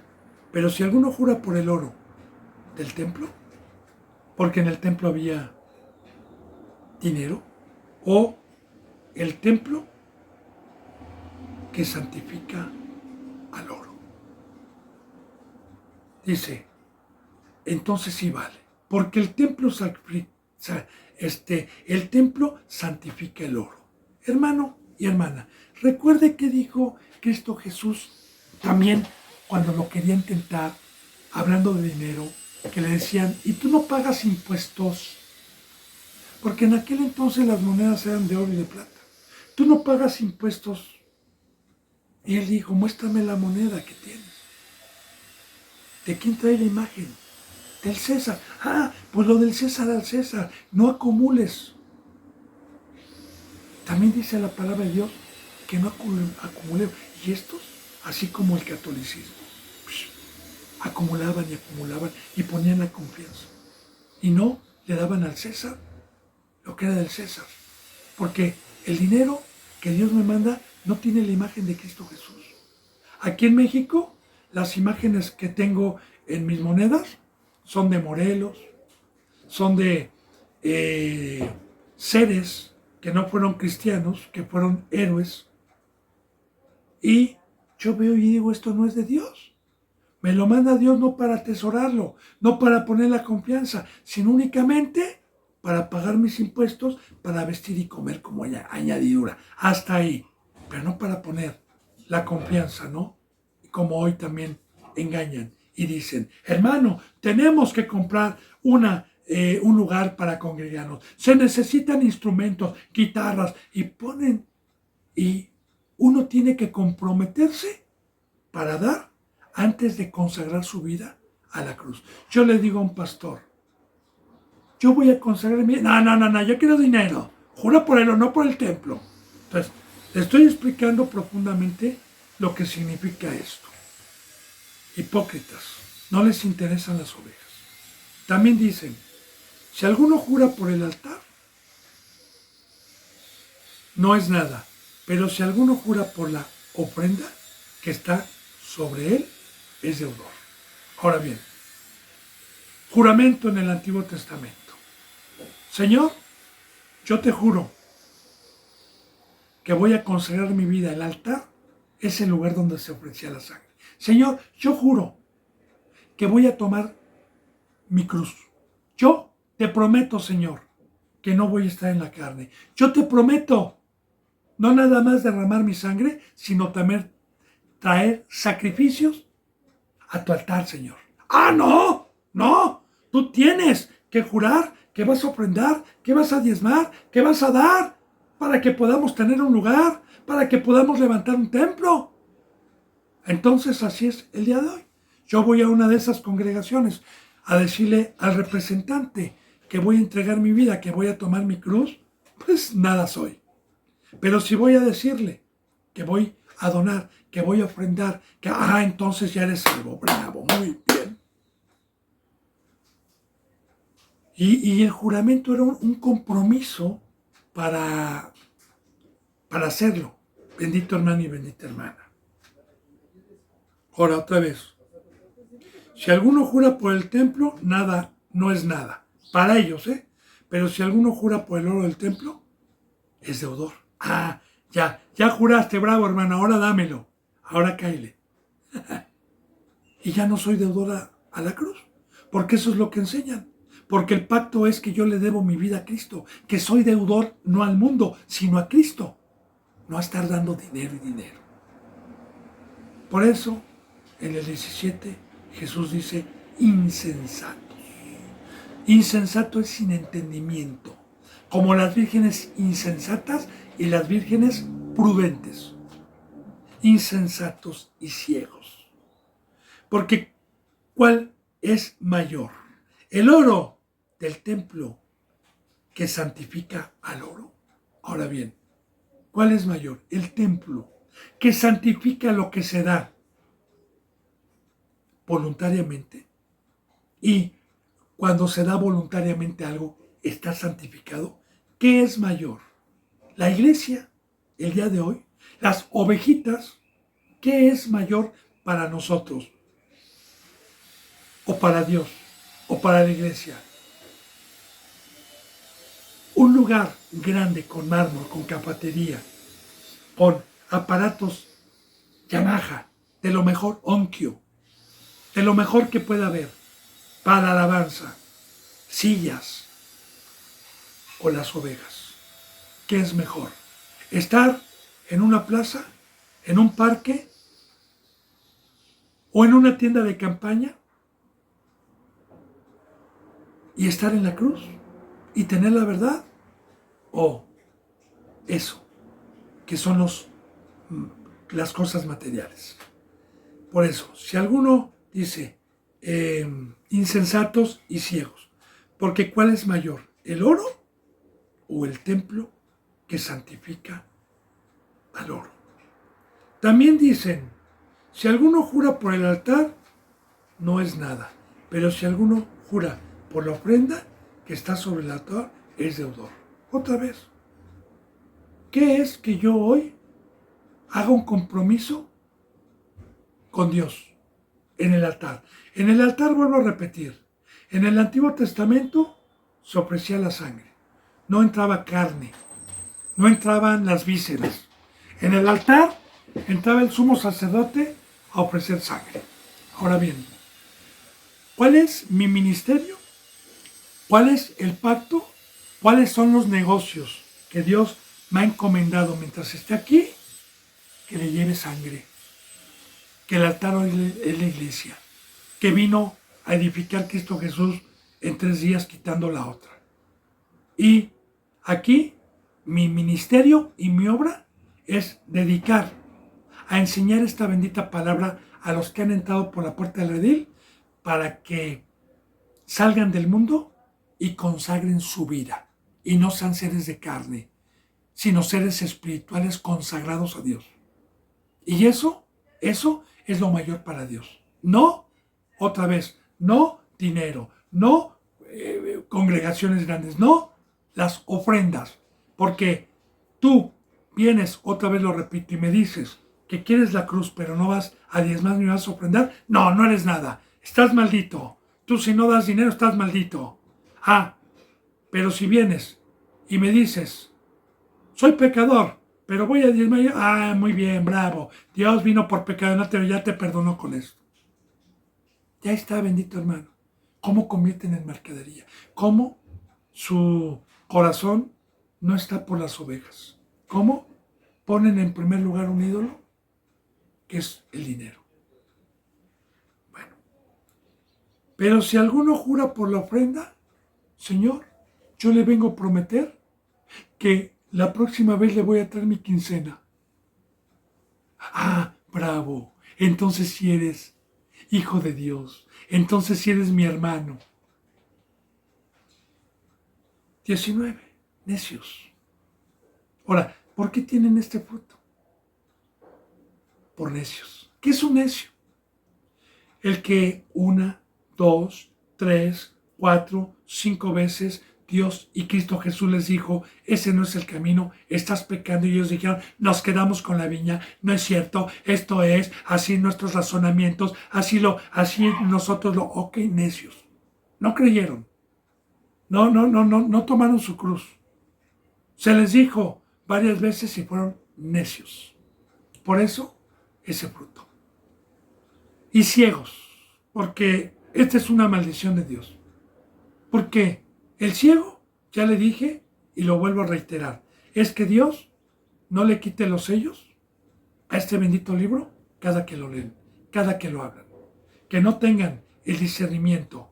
Pero si alguno jura por el oro del templo, porque en el templo había dinero, o el templo que santifica al oro. Dice, entonces sí vale, porque el templo santifica el oro. Hermano y hermana, recuerde que dijo Cristo Jesús también cuando lo querían tentar, hablando de dinero, que le decían, ¿y tú no pagas impuestos? Porque en aquel entonces las monedas eran de oro y de plata. Tú no pagas impuestos. Y él dijo, muéstrame la moneda que tienes. ¿De quién trae la imagen? Del César. Pues lo del César al César. No acumules. También dice la palabra de Dios que no acumulemos. Y estos, así como el catolicismo, acumulaban y acumulaban y ponían la confianza. Y no le daban al César lo que era del César. Porque el dinero que Dios me manda no tiene la imagen de Cristo Jesús. Aquí en México, las imágenes que tengo en mis monedas son de Morelos, son de seres que no fueron cristianos, que fueron héroes. Y yo veo y digo, esto no es de Dios. Me lo manda Dios no para atesorarlo, no para poner la confianza, sino únicamente para pagar mis impuestos, para vestir y comer como añadidura. Hasta ahí. Pero no para poner la confianza, ¿no? Como hoy también engañan y dicen, hermano, tenemos que comprar un lugar para congregarnos. Se necesitan instrumentos, guitarras, y ponen. Y uno tiene que comprometerse para dar antes de consagrar su vida a la cruz. Yo le digo a un pastor, yo voy a consagrar mi vida. No, yo quiero dinero. Jura por él o no por el templo. Entonces, le estoy explicando profundamente lo que significa esto. Hipócritas, no les interesan las ovejas. También dicen, si alguno jura por el altar, no es nada. Pero si alguno jura por la ofrenda que está sobre él, es deudor. Ahora bien, juramento en el Antiguo Testamento. Señor, yo te juro que voy a consagrar mi vida. El altar es el lugar donde se ofrecía la sangre. Señor, yo juro que voy a tomar mi cruz. Yo te prometo, Señor, que no voy a estar en la carne. Yo te prometo no nada más derramar mi sangre, sino también traer sacrificios a tu altar, Señor. No, tú tienes que jurar que vas a ofrendar, que vas a diezmar, que vas a dar, para que podamos tener un lugar, para que podamos levantar un templo. Entonces así es el día de hoy. Yo voy a una de esas congregaciones a decirle al representante que voy a entregar mi vida, que voy a tomar mi cruz, pues nada soy. Pero si voy a decirle que voy a donar, que voy a ofrendar, que entonces ya eres salvo. Bravo, muy bien. Y el juramento era un compromiso para hacerlo. Bendito hermano y bendita hermana. Ahora otra vez. Si alguno jura por el templo, nada, no es nada. Para ellos, Pero si alguno jura por el oro del templo, es deudor. Ya juraste, bravo hermano, ahora dámelo. Ahora cáele. Y ya no soy deudor a la cruz. Porque eso es lo que enseñan. Porque el pacto es que yo le debo mi vida a Cristo. Que soy deudor no al mundo, sino a Cristo. No a estar dando dinero y dinero. Por eso en el 17, Jesús dice, insensatos. Insensato es sin entendimiento, como las vírgenes insensatas y las vírgenes prudentes. Insensatos y ciegos. Porque, ¿cuál es mayor? ¿El oro del templo que santifica al oro? Ahora bien, ¿cuál es mayor? El templo que santifica lo que se da voluntariamente, y cuando se da voluntariamente algo está santificado. ¿Qué es mayor? La iglesia, el día de hoy, las ovejitas. ¿Qué es mayor para nosotros? ¿O para Dios? ¿O para la iglesia? Un lugar grande con mármol, con cafetería, con aparatos Yamaha, de lo mejor, Onkyo, de lo mejor que pueda haber, para alabanza, sillas o las ovejas. ¿Qué es mejor? ¿Estar en una plaza, en un parque o en una tienda de campaña y estar en la cruz y tener la verdad? ¿O eso, que son las cosas materiales? Por eso, si alguno dice insensatos y ciegos, porque ¿cuál es mayor? ¿El oro o el templo que santifica al oro? También dicen, si alguno jura por el altar, no es nada, pero si alguno jura por la ofrenda que está sobre el altar, es deudor. Otra vez, ¿qué es que yo hoy haga un compromiso con Dios en el altar? En el altar, vuelvo a repetir, en el Antiguo Testamento se ofrecía la sangre, no entraba carne, no entraban las vísceras. En el altar entraba el sumo sacerdote a ofrecer sangre. Ahora bien, ¿cuál es mi ministerio? ¿Cuál es el pacto? ¿Cuáles son los negocios que Dios me ha encomendado mientras esté aquí? Que le lleve sangre, que el altar es la iglesia, que vino a edificar Cristo Jesús en 3 días quitando la otra. Y aquí mi ministerio y mi obra es dedicar a enseñar esta bendita palabra a los que han entrado por la puerta del redil para que salgan del mundo y consagren su vida y no sean seres de carne, sino seres espirituales consagrados a Dios. Y eso es lo mayor para Dios. No, otra vez, no dinero, no congregaciones grandes, no las ofrendas. Porque tú vienes, otra vez lo repito, y me dices que quieres la cruz, pero no vas a diezmar ni vas a ofrendar. No, no eres nada. Estás maldito. Tú si no das dinero, estás maldito. Pero si vienes y me dices, soy pecador, pero voy a diezmar, muy bien, bravo. Dios vino por pecado, ya te perdonó con esto. Ya está, bendito hermano. ¿Cómo convierten en mercadería? ¿Cómo su corazón no está por las ovejas? ¿Cómo ponen en primer lugar un ídolo? Que es el dinero. Bueno. Pero si alguno jura por la ofrenda, Señor, yo le vengo a prometer que la próxima vez le voy a traer mi quincena. Bravo. Entonces si eres hijo de Dios. Entonces si eres mi hermano. 19. Necios. Ahora, ¿por qué tienen este fruto? Por necios. ¿Qué es un necio? El que 1, 2, 3, 4, 5 veces Dios y Cristo Jesús les dijo, ese no es el camino, estás pecando. Y ellos dijeron, nos quedamos con la viña, no es cierto, esto es, así nuestros razonamientos, así nosotros ok, necios. No creyeron, no tomaron su cruz. Se les dijo varias veces y fueron necios. Por eso, ese fruto. Y ciegos, porque esta es una maldición de Dios. Porque el ciego, ya le dije y lo vuelvo a reiterar, es que Dios no le quite los sellos a este bendito libro cada que lo leen. cada que lo hablan, que no tengan el discernimiento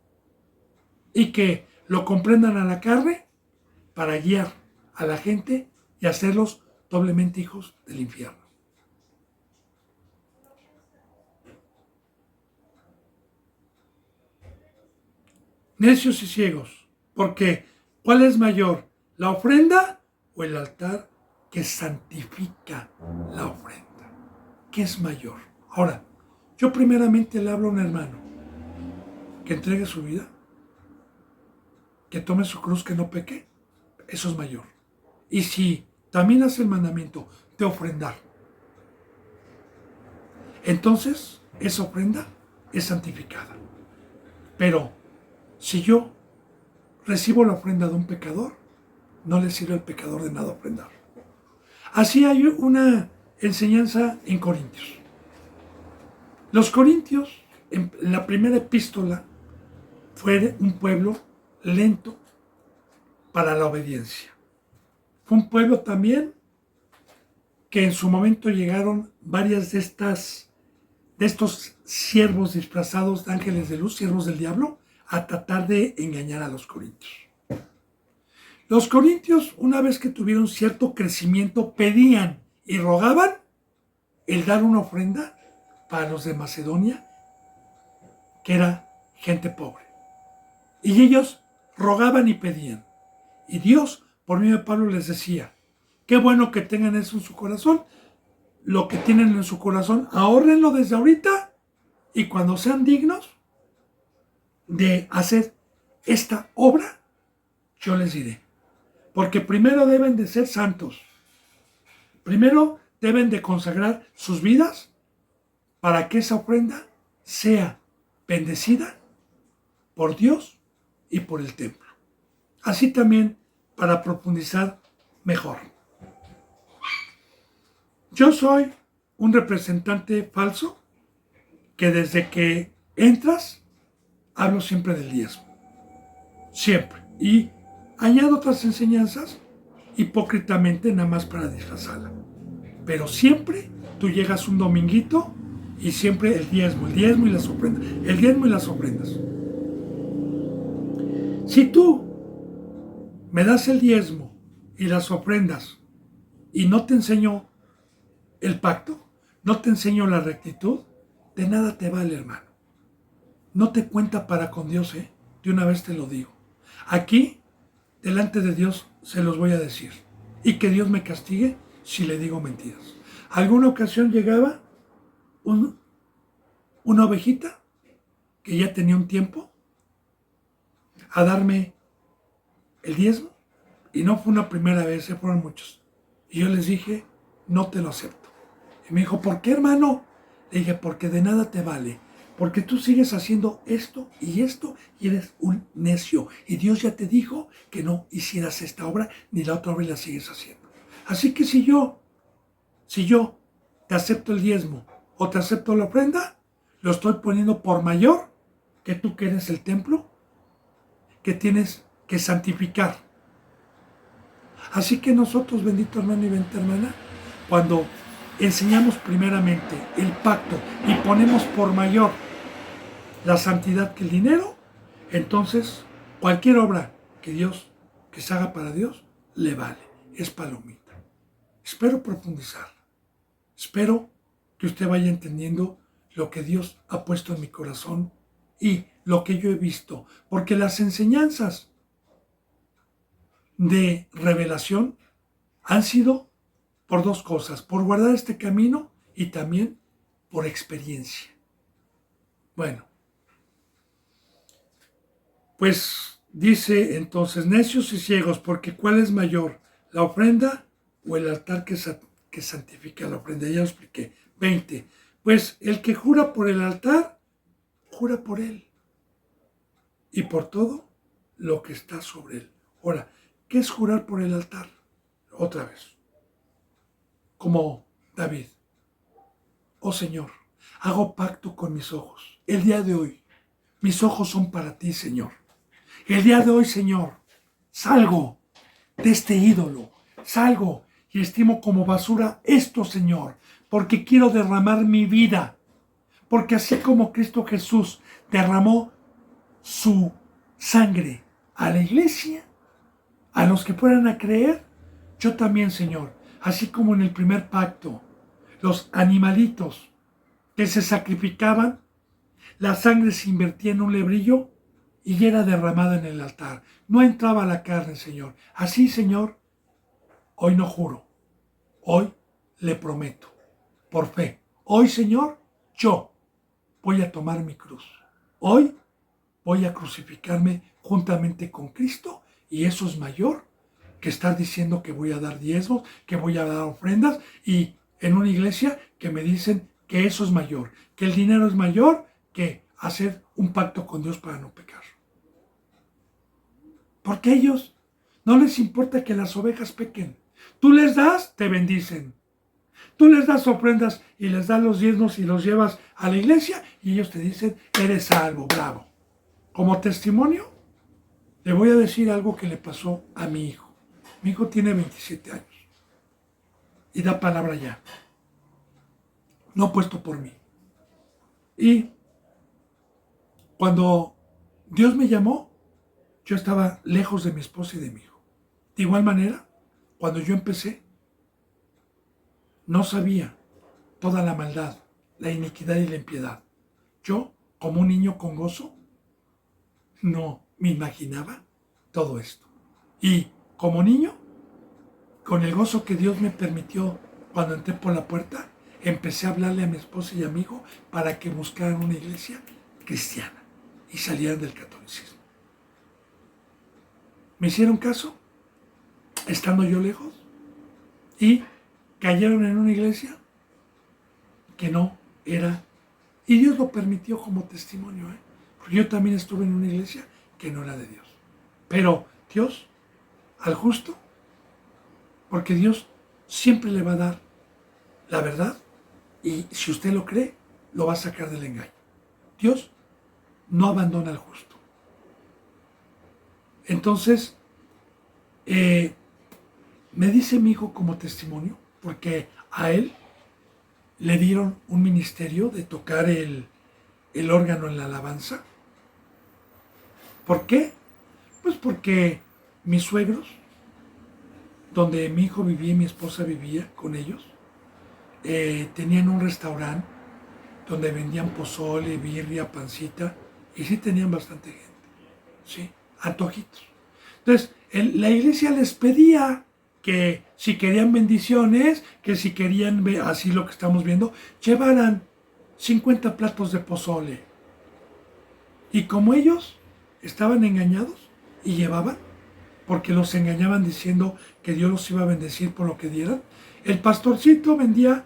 y que lo comprendan a la carne para guiar a la gente y hacerlos doblemente hijos del infierno. Necios y ciegos, porque ¿cuál es mayor, la ofrenda o el altar que santifica la ofrenda? ¿Qué es mayor? Ahora, yo primeramente le hablo a un hermano que entregue su vida, que tome su cruz, que no peque. Eso es mayor. Y si también hace el mandamiento de ofrendar, entonces esa ofrenda es santificada. Pero si yo recibo la ofrenda de un pecador, no le sirve al pecador de nada ofrendar. Así hay una enseñanza en Corintios. Los corintios, en la primera epístola, fue un pueblo lento para la obediencia. Fue un pueblo también que en su momento llegaron varias de estos siervos disfrazados de ángeles de luz, siervos del diablo, a tratar de engañar a los corintios. Los corintios, una vez que tuvieron cierto crecimiento, pedían y rogaban el dar una ofrenda para los de Macedonia, que era gente pobre. Y ellos rogaban y pedían. Y Dios, por medio de Pablo, les decía, qué bueno que tengan eso en su corazón. Lo que tienen en su corazón, ahórrenlo desde ahorita. Y cuando sean dignos de hacer esta obra, yo les diré. Porque primero deben de ser santos. Primero deben de consagrar sus vidas para que esa ofrenda sea bendecida por Dios y por el templo. Así también para profundizar mejor. Yo soy un representante falso que desde que entras hablo siempre del diezmo. Siempre. Y añado otras enseñanzas hipócritamente nada más para disfrazarla. Pero siempre tú llegas un dominguito y siempre el diezmo y las ofrendas. El diezmo y las ofrendas. Si tú me das el diezmo y las ofrendas y no te enseño el pacto, no te enseño la rectitud, de nada te vale, hermano. No te cuenta para con Dios, de una vez te lo digo. Aquí, delante de Dios, se los voy a decir. Y que Dios me castigue si le digo mentiras. Alguna ocasión llegaba una ovejita que ya tenía un tiempo a darme el diezmo. Y no fue una primera vez, fueron muchos. Y yo les dije, no te lo acepto. Y me dijo, ¿por qué, hermano? Le dije, porque de nada te vale. Porque tú sigues haciendo esto y eres un necio. Y Dios ya te dijo que no hicieras esta obra ni la otra obra y la sigues haciendo. Así que si yo te acepto el diezmo o te acepto la ofrenda, lo estoy poniendo por mayor que tú que eres el templo que tienes que santificar. Así que nosotros, bendito hermano y bendita hermana, cuando enseñamos primeramente el pacto y ponemos por mayor la santidad que el dinero, entonces cualquier obra que se haga para Dios, le vale, es palomita. Espero profundizar. Espero que usted vaya entendiendo lo que Dios ha puesto en mi corazón y lo que yo he visto. Porque las enseñanzas de revelación han sido por dos cosas. Por guardar este camino y también por experiencia. Bueno. Pues dice entonces, necios y ciegos, porque ¿cuál es mayor? ¿La ofrenda o el altar que santifica la ofrenda? Ya lo expliqué. 20. Pues el que jura por el altar, jura por él. Y por todo lo que está sobre él. Ahora, ¿qué es jurar por el altar? Otra vez. Como David. Oh Señor, hago pacto con mis ojos. El día de hoy, mis ojos son para ti, Señor. El día de hoy, Señor, salgo de este ídolo, salgo y estimo como basura esto, Señor, porque quiero derramar mi vida Porque así como Cristo Jesús derramó su sangre a la iglesia, a los que fueran a creer, yo también, Señor, así como en el primer pacto, los animalitos que se sacrificaban, la sangre se invertía en un lebrillo y era derramada en el altar. No entraba la carne, Señor. Así, Señor, hoy no juro, hoy le prometo, por fe. Hoy, Señor, yo voy a tomar mi cruz. Hoy voy a crucificarme juntamente con Cristo, y eso es mayor que estar diciendo que voy a dar diezmos, que voy a dar ofrendas, y en una iglesia que me dicen que eso es mayor, que el dinero es mayor que hacer un pacto con Dios para no pecar. Porque a ellos no les importa que las ovejas pequen. Tú les das, te bendicen. Tú les das ofrendas y les das los diezmos y los llevas a la iglesia y ellos te dicen, eres salvo, bravo. Como testimonio, le voy a decir algo que le pasó a mi hijo. Mi hijo tiene 27 años y da palabra ya. No puesto por mí. Y cuando Dios me llamó, yo estaba lejos de mi esposa y de mi hijo. De igual manera, cuando yo empecé, no sabía toda la maldad, la iniquidad y la impiedad. Yo, como un niño con gozo, no me imaginaba todo esto. Y como niño, con el gozo que Dios me permitió cuando entré por la puerta, empecé a hablarle a mi esposa y a mi hijo para que buscaran una iglesia cristiana y salieran del catolicismo. ¿Me hicieron caso? Estando yo lejos. Y cayeron en una iglesia que no era. Y Dios lo permitió como testimonio. Porque yo también estuve en una iglesia que no era de Dios. Pero Dios, al justo, porque Dios siempre le va a dar la verdad. Y si usted lo cree, lo va a sacar del engaño. Dios no abandona al justo. Entonces, me dice mi hijo como testimonio, porque a él le dieron un ministerio de tocar el órgano en la alabanza. ¿Por qué? Pues porque mis suegros, donde mi hijo vivía y mi esposa vivía con ellos, tenían un restaurante donde vendían pozole, birria, pancita, y sí tenían bastante gente, ¿sí? Antojitos. Entonces, la iglesia les pedía que si querían bendiciones, que si querían ver así lo que estamos viendo, llevaran 50 platos de pozole. Y como ellos estaban engañados y llevaban, porque los engañaban diciendo que Dios los iba a bendecir por lo que dieran, el pastorcito vendía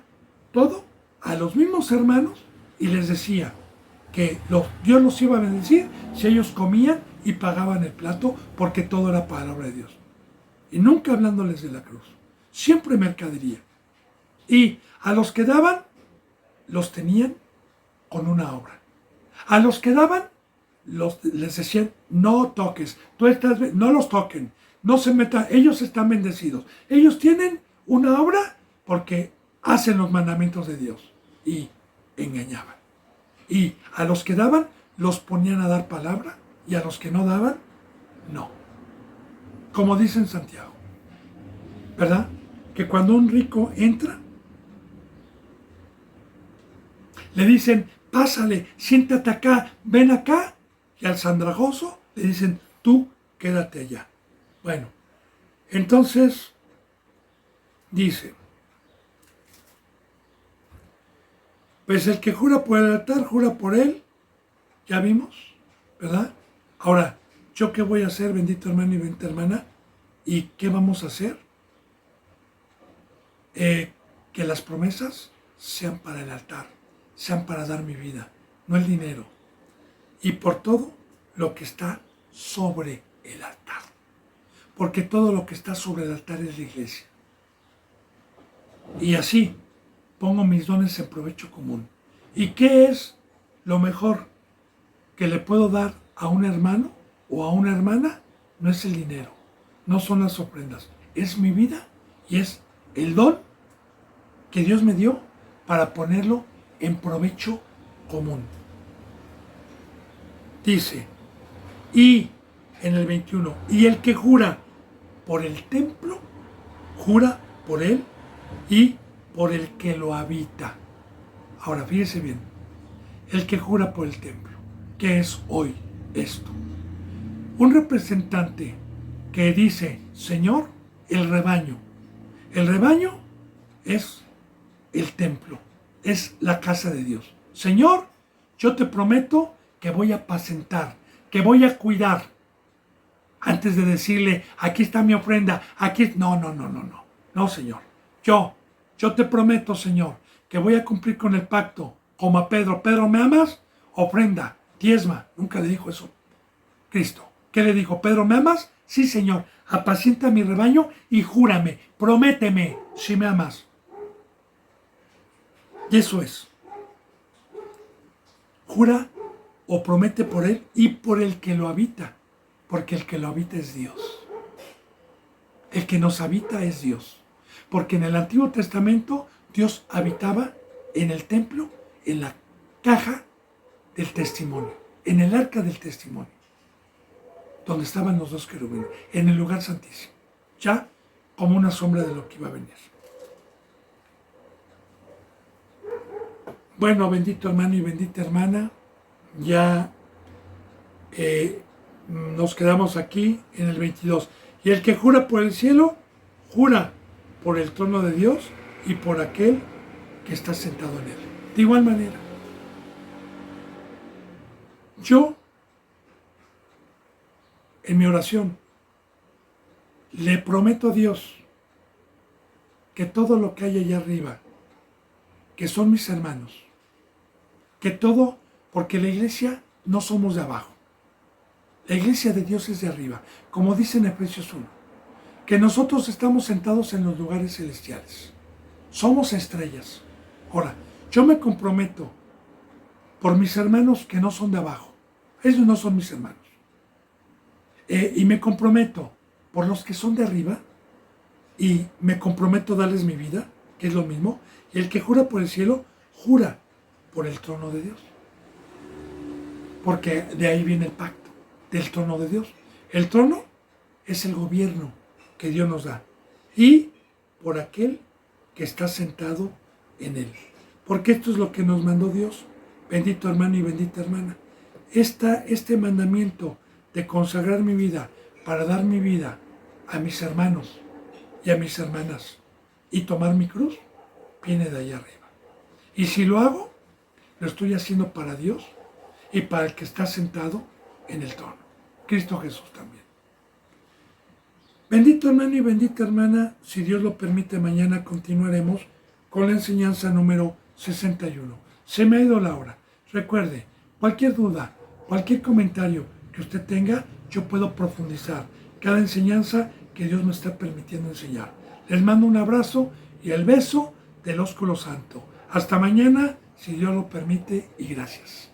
todo a los mismos hermanos y les decía que Dios los iba a bendecir si ellos comían y pagaban el plato, porque todo era palabra de Dios. Y nunca hablándoles de la cruz. Siempre mercadería. Y a los que daban, los tenían con una obra. A los que daban, les decían, no toques, no los toquen, no se metan, ellos están bendecidos. Ellos tienen una obra porque hacen los mandamientos de Dios. Y engañaban. Y a los que daban, los ponían a dar palabra, y a los que no daban, no. Como dice en Santiago, ¿verdad? Que cuando un rico entra, le dicen, pásale, siéntate acá, ven acá, y al sandrajoso le dicen, tú quédate allá. Bueno, entonces dice, pues el que jura por el altar, jura por él, ya vimos, ¿verdad? Ahora, ¿yo qué voy a hacer, bendito hermano y bendita hermana? ¿Y qué vamos a hacer? Que las promesas sean para el altar, sean para dar mi vida, no el dinero. Y por todo lo que está sobre el altar. Porque todo lo que está sobre el altar es la iglesia. Y así pongo mis dones en provecho común. ¿Y qué es lo mejor que le puedo dar a un hermano o a una hermana? No es el dinero, no son las ofrendas, es mi vida y es el don que Dios me dio para ponerlo en provecho común. Dice, y en el 21, y el que jura por el templo, jura por él y por el que lo habita. Ahora, fíjese bien, el que jura por el templo, ¿qué es hoy esto? Un representante que dice, Señor, el rebaño. El rebaño es el templo, es la casa de Dios. Señor, yo te prometo que voy a apacentar, que voy a cuidar. Antes de decirle, aquí está mi ofrenda, aquí... No. No, Señor. Yo te prometo, Señor, que voy a cumplir con el pacto. Como a Pedro. Pedro, ¿me amas? Ofrenda, diezma. Nunca le dijo eso Cristo. ¿Qué le dijo? Pedro, ¿me amas? Sí, Señor. Apacienta mi rebaño y júrame, prométeme si me amas. Y eso es. Jura o promete por él y por el que lo habita. Porque el que lo habita es Dios. El que nos habita es Dios. Porque en el Antiguo Testamento Dios habitaba en el templo, en la caja del testimonio, en el arca del testimonio, donde estaban los dos querubines, en el lugar santísimo, ya como una sombra de lo que iba a venir. Bueno, bendito hermano y bendita hermana, ya nos quedamos aquí en el 22. Y el que jura por el cielo, jura por el trono de Dios y por aquel que está sentado en él. De igual manera, yo, en mi oración, le prometo a Dios que todo lo que hay allá arriba, que son mis hermanos, que todo, porque la iglesia no somos de abajo. La iglesia de Dios es de arriba, como dice en Efesios 1, que nosotros estamos sentados en los lugares celestiales. Somos estrellas. Ahora, yo me comprometo por mis hermanos que no son de abajo. Ellos no son mis hermanos. Y me comprometo por los que son de arriba y me comprometo a darles mi vida, que es lo mismo. Y el que jura por el cielo, jura por el trono de Dios. Porque de ahí viene el pacto, del trono de Dios. El trono es el gobierno que Dios nos da. Y por aquel que está sentado en él. Porque esto es lo que nos mandó Dios. Bendito hermano y bendita hermana. Este mandamiento de consagrar mi vida para dar mi vida a mis hermanos y a mis hermanas y tomar mi cruz, viene de allá arriba. Y si lo hago, lo estoy haciendo para Dios y para el que está sentado en el trono, Cristo Jesús también. Bendito hermano y bendita hermana, si Dios lo permite, mañana continuaremos con la enseñanza número 61. Se me ha ido la hora. Recuerde, cualquier duda, cualquier comentario que usted tenga, yo puedo profundizar cada enseñanza que Dios me está permitiendo enseñar. Les mando un abrazo y el beso del ósculo santo. Hasta mañana, si Dios lo permite, y gracias.